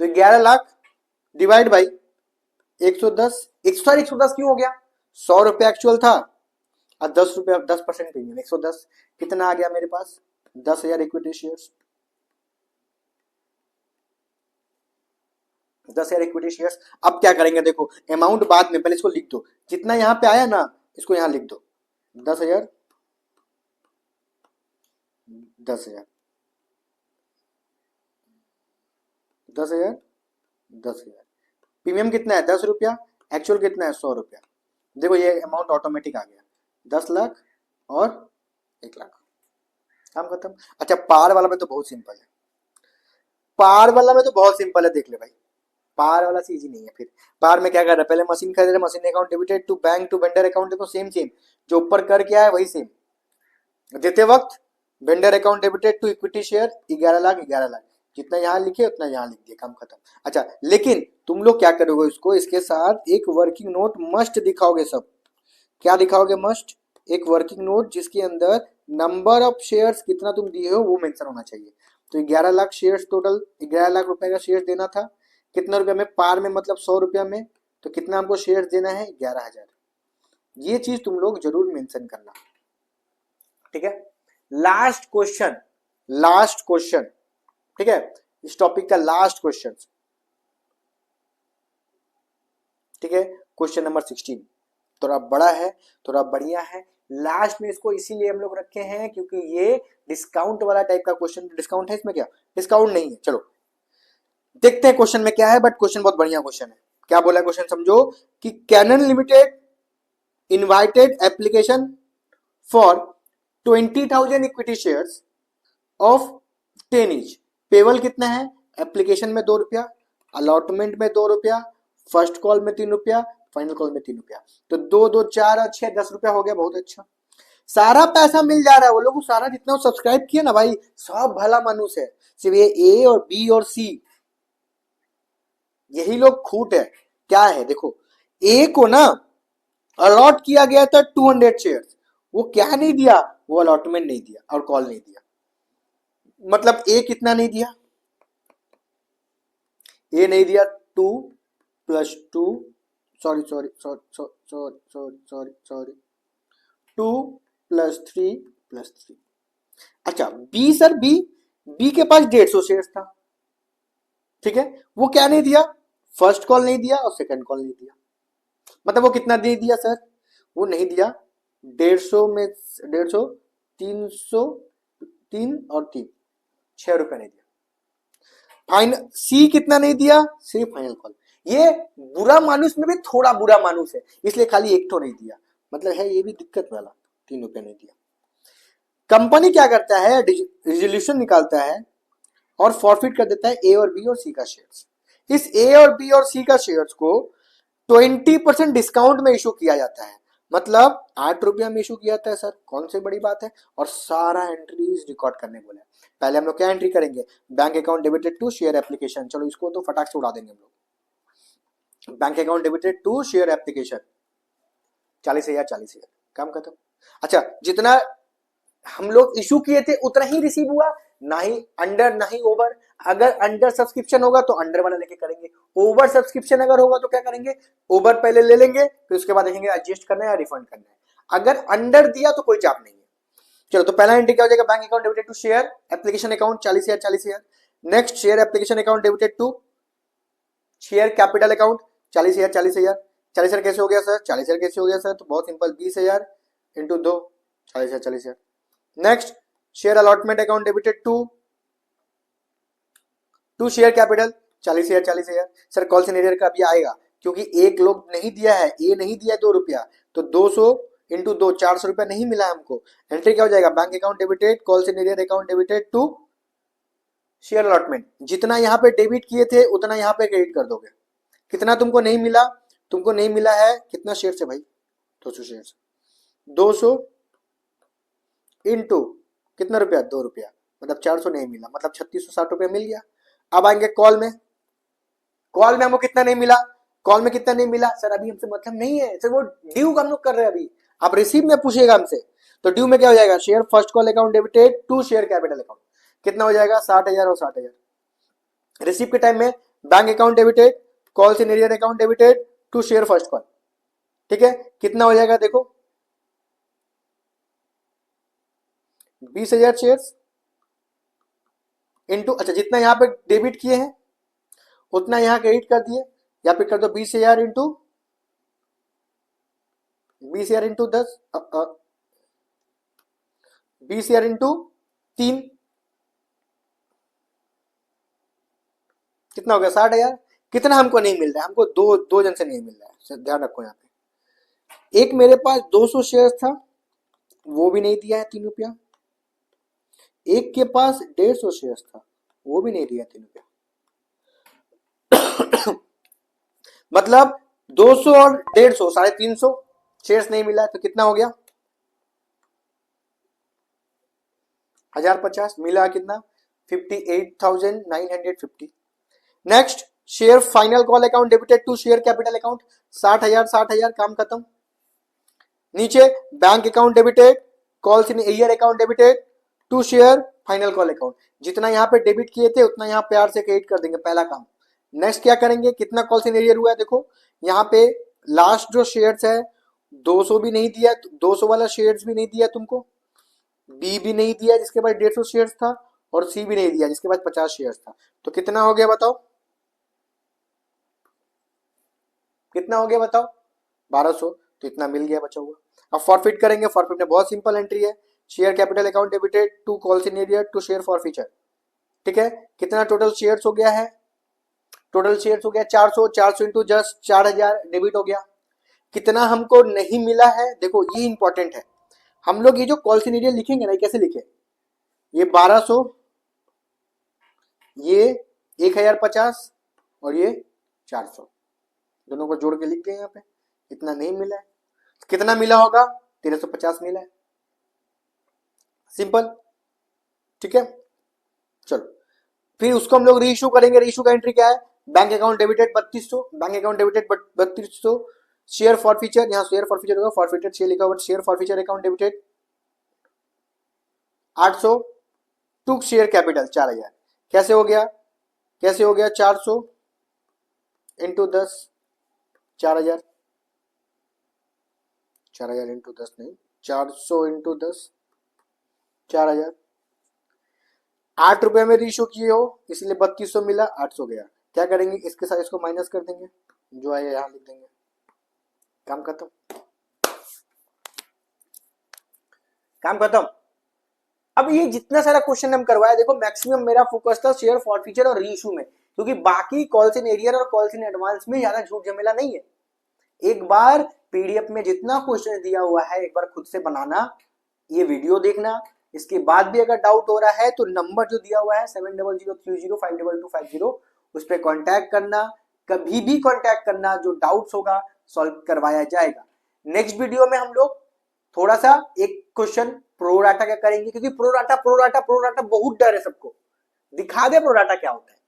तो 11 लाख डिवाइड बाई 110, 110 क्यों हो गया, 100 रुपया एक्चुअल था और 10 रुपया 10% प्रीमियम, 110 कितना आ गया मेरे पास 10,000 इक्विटी शेयर्स, 10,000 इक्विटी शेयर्स। अब क्या करेंगे, देखो अमाउंट बाद में, पहले इसको लिख दो, जितना यहां पे आया ना इसको यहां लिख दो, 10,000 10,000 10,000 10,000, प्रीमियम कितना है 10 रुपया, एक्चुअल कितना है 100 रुपया। देखो ये अमाउंट ऑटोमेटिक आ गया 10 लाख और 1 लाख, काम खत्म। अच्छा पार वाला में तो बहुत सिंपल है, पार वाला में तो बहुत सिंपल है, देख ले भाई पार वाला से इजी नहीं है। फिर पार में क्या कर रहा है, पहले मशीन खरीद रहे, machine account debited to bank to vendor account, देखो सेम सेम जो ऊपर कर क्या है वही सेम, देते वक्त vendor account debited to equity share 11 lakh 11 lakh, जितना यहाँ लिखे उतना यहाँ लिख दिए, काम खत्म। अच्छा लेकिन तुम लोग क्या करोगे, इसको इसके साथ एक वर्किंग नोट मस्ट दिखाओगे सब, क्या दिखाओगे मस्ट, एक वर्किंग नोट जिसके अंदर नंबर ऑफ शेयर्स कितना तुम दिए हो वो मेंशन होना चाहिए। तो 11 लाख शेयर्स, टोटल 11 लाख रुपए का शेयर देना था। कितना रुपया में? पार में मतलब 100 रुपया में। तो कितना हमको शेयर्स देना है? 11,000। ये चीज तुम लोग जरूर मेंशन करना, ठीक है। लास्ट क्वेश्चन, लास्ट क्वेश्चन, ठीक है, इस टॉपिक का लास्ट क्वेश्चन, ठीक है। क्वेश्चन नंबर 16 थोड़ा बड़ा है, थोड़ा बढ़िया है। लास्ट में इसको इसीलिए हम लोग रखे हैं क्योंकि ये डिस्काउंट वाला टाइप का क्वेश्चन। डिस्काउंट है इसमें? क्या डिस्काउंट नहीं है। चलो देखते हैं क्वेश्चन में क्या है, बट क्वेश्चन बहुत बढ़िया क्वेश्चन है। क्या बोला क्वेश्चन समझो कि Canon limited invited application for 20,000 equity shares of 10 each. Payable कितना है? एप्लीकेशन में 2 रुपया, अलॉटमेंट में 2 रुपया, फर्स्ट कॉल में 3 रुपया, फाइनल कॉल में 3 रुपया। तो 2 2 4 और 6 10 रुपया हो गया। बहुत अच्छा, सारा पैसा मिल जा रहा है। वो लोग सारा जितना सब्सक्राइब किया ना भाई, सब भला मानुस है। सिर्फ ये ए और बी और सी, यही लोग खूट है। क्या है देखो, ए को ना अलॉट किया गया था 200 शेयर्स, वो क्या नहीं दिया? वो अलॉटमेंट नहीं दिया और कॉल नहीं दिया। मतलब ए कितना नहीं दिया? ए नहीं दिया 2 + 2, sorry sorry sorry sorry sorry sorry sorry 2 + 3 + 3। अच्छा बी सर, बी के पास 150 शेयर्स था, ठीक है। वो क्या नहीं दिया? फर्स्ट कॉल नहीं दिया और सेकंड कॉल नहीं दिया। मतलब वो कितना दे दिया सर? वो नहीं दिया 150 में 150, 300, 3 और 3, 6 रुपए नहीं दिया। फाइनल सी कितना नहीं दिया? सिर्फ फाइनल कॉल। ये बुरा मानुस में भी थोड़ा बुरा मानुस है, इसलिए खाली एक तो नहीं दिया। मतलब है ये भी दिक्कत वाला, 3 रुपए नहीं दिया। कंपनी क्या करता है? रिजोल्यूशन निकालता है और फॉरफिट कर देता है ए और बी और सी का शेयर्स। इस ए और बी और सी का शेयर्स को 20% डिस्काउंट में इशू किया जाता है। मतलब 8 रुपया में इशू किया जाता है सर, कौन सी बड़ी बात है। और सारा एंट्रीज रिकॉर्ड करने बोले। पहले हम लोग क्या एंट्री करेंगे? Bank account debited to share application. चलो इसको तो फटाक से उड़ा देंगे हम लोग। Bank account debited to share application 40,000 40,000, काम खत्म। अच्छा जितना हम लोग इशू किए थे उतना ही रिसीव हुआ, ना ही अंडर ना ही ओवर। अगर अंडर सब्सक्रिप्शन होगा तो अंडर वाला लेके करेंगे, ओवर सब्सक्रिप्शन अगर होगा तो क्या करेंगे? ओवर पहले ले लेंगे, फिर उसके बाद देखेंगे एडजस्ट करना है या रिफंड करना है। अगर अंडर दिया तो कोई चाप नहीं है। चलो तो पहला एंट्री क्या हो जाएगा? Bank account debited to share application account 40,000 40,000। Next share application account debited to share capital account 40,000 40,000। 40,000 कैसे हो गया सर? 40,000 कैसे हो गया सर? तो बहुत simple, 20,000 into 2, 40,000 40,000। Next share allotment account debited to share capital 40,000 40,000। Sir calls in arrear का अभी आएगा क्योंकि एक लोग नहीं दिया है, ए नहीं दिया 2 रुपया, तो 200 इंटू 2 400 रुपया नहीं मिला हमको। एंट्री क्या हो जाएगा? Bank account debited calls in arrear account debited to share allotment. जितना यहाँ पे डेबिट किए थे उतना यहाँ पे क्रेडिट कर दोगे। कितना तुमको नहीं मिला? तुमको नहीं मिला है कितना शेयर से भाई? 200 शेयर। 200 इंटू कितना रुपया? 2 रुपया, मतलब 400 नहीं मिला, मतलब 3660 रुपया मिल गया। अब आएंगे कॉल में। कॉल में हमको कितना नहीं मिला? कॉल में कितना नहीं मिला सर? अभी हमसे मतलब नहीं है सर, वो ड्यू का हम लोग कर रहे हैं अभी। आप रिसीव में पूछेगा हमसे, तो ड्यू में क्या हो जाएगा? Share first call account debited to share capital account. कितना हो जाएगा? 60,000 और 60,000। रिसीव के टाइम में bank account debited calls in arrear account debited to share first call, ठीक है। कितना हो जाएगा देखो? 20,000 शेयर्स इंटू, अच्छा जितना यहाँ पे डेबिट किए हैं उतना यहाँ क्रेडिट कर दिए, या फिर कर दो 20,000 इंटू 20,000 इंटू 10, 20,000 इंटू 3, कितना हो गया? 60,000। कितना हमको नहीं मिल रहा है? हमको दो जन से नहीं मिल रहा है, ध्यान रखो यहाँ पे। एक मेरे पास 200 शेयर था, वो भी नहीं दिया है 3 रुपया। एक के पास 150 शेयर था, वो भी नहीं दिया 3 रुपया। मतलब 200 और 150, 350 शेयर्स नहीं मिला, तो कितना हो गया? 1050 मिला कितना? 58,950। Next share final call account debited to share capital account 60,000 60,000, काम खत्म। नीचे bank account debited calls in arrear account debited to share final call account. जितना यहाँ पे डेबिट किए थे उतना यहाँ प्यार से क्रेडिट कर देंगे, पहला काम। नेक्स्ट क्या करेंगे, कितना कॉल्स इन ईयर हुआ है देखो यहाँ पे। लास्ट जो शेयर्स है 200 भी नहीं दिया, 200 वाला शेयर्स भी नहीं दिया तुमको, बी भी नहीं दिया जिसके पास 150 शेयर्स था, और सी भी नहीं दिया जिसके पास 50 शेयर्स था। तो कितना हो गया बताओ, कितना हो गया बताओ, 1200। तो इतना मिल गया बचा हुआ। अब फॉरफिट करेंगे, फॉरफिट में बहुत सिंपल एंट्री है, share capital account debited to calls in arrear to share forfeiture. ठीक है, कितना टोटल शेयर्स हो गया है, टोटल शेयर्स हो गया 400, 400 इंटू जस्ट 4000 डेबिट हो गया। कितना हमको नहीं मिला है देखो, ये इंपॉर्टेंट है। हम लोग ये जो कॉल्स इन एरियर लिखेंगे ना, कैसे लिखे, ये 1200, ये 1050 और ये 400, दोनों को जोड़ के लिख दिए यहाँ पे। इतना नहीं मिला है, कितना मिला होगा, 1350 मिला है, सिंपल। ठीक है, चलो फिर उसको हम लोग रीइश्यू करेंगे। रीइश्यू का एंट्री क्या है, bank account debited 3200, bank account debited 3200, share forfeiture, यहाँ शेयर फॉरफीचर होगा, फॉरफीचर शेयर लिखा हुआ, share forfeiture account debited 800 to share capital 4000। कैसे हो गया, कैसे हो गया, 400 इंटू 10 4000, 4000 इंटू 10 नहीं, 400 इंटू 10 4000। 8 रुपए में रीइश्यू किए हो इसलिए 3200 मिला, 800 गया। क्या करेंगे, इसके साथ इसको माइनस कर देंगे, जो आया यहां लिख देंगे, काम खत्म, काम खत्म। अब ये जितना सारा क्वेश्चन हम करवाए देखो, मैक्सिमम मेरा फोकस था शेयर फॉरफीचर और रीइश्यू में, क्योंकि बाकी कॉल्स इन एरियर और कॉल्स इन एडवांस में ज्यादा झूठ झमेला नहीं है। एक बार पीडीएफ में जितना क्वेश्चन दिया हुआ है एक बार खुद से बनाना, ये वीडियो देखना, इसके बाद भी अगर डाउट हो रहा है तो नंबर जो दिया हुआ है 7003052250 उस पर कॉन्टैक्ट करना, कभी भी कॉन्टैक्ट करना, जो डाउट्स होगा सॉल्व करवाया जाएगा। नेक्स्ट वीडियो में हम लोग थोड़ा सा एक क्वेश्चन प्रोराटा का करेंगे, क्योंकि प्रोराटा बहुत डर है सबको, दिखा दे प्रोराटा क्या होता है।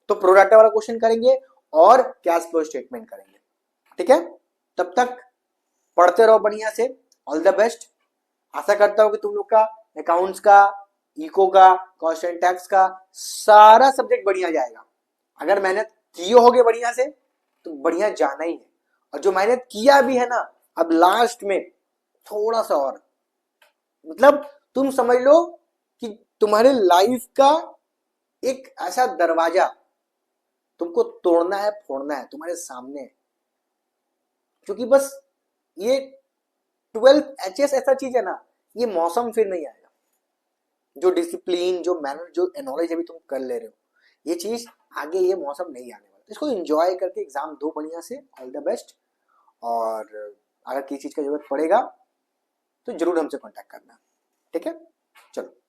तो प्रोराटा वाला क्वेश्चन करेंगे और कैश फ्लो स्टेटमेंट करेंगे। ठीक है, तब तक पढ़ते रहो बढ़िया से, ऑल द बेस्ट। आशा करता हूं कि तुम लोग का अकाउंट्स का, इको का, कॉस्ट एंड टैक्स का सारा सब्जेक्ट बढ़िया जाएगा। अगर मेहनत किए होगे बढ़िया से तो बढ़िया जाना ही है, और जो मेहनत किया भी है ना, अब लास्ट में थोड़ा सा और, मतलब तुम समझ लो कि तुम्हारे लाइफ का एक ऐसा दरवाजा तुमको तोड़ना है, फोड़ना है, तुम्हारे सामने। क्योंकि बस ये 12th HS ऐसा चीज है ना, ये मौसम फिर नहीं आएगा। जो डिसिप्लिन, जो मैनर, जो नॉलेज अभी तुम कर ले रहे हो, ये चीज आगे, ये मौसम नहीं आने वाला। इसको एंजॉय करके एग्जाम दो बढ़िया से, ऑल द बेस्ट। और अगर किसी चीज का जरूरत पड़ेगा तो जरूर हमसे कांटेक्ट करना। ठीक है, चलो।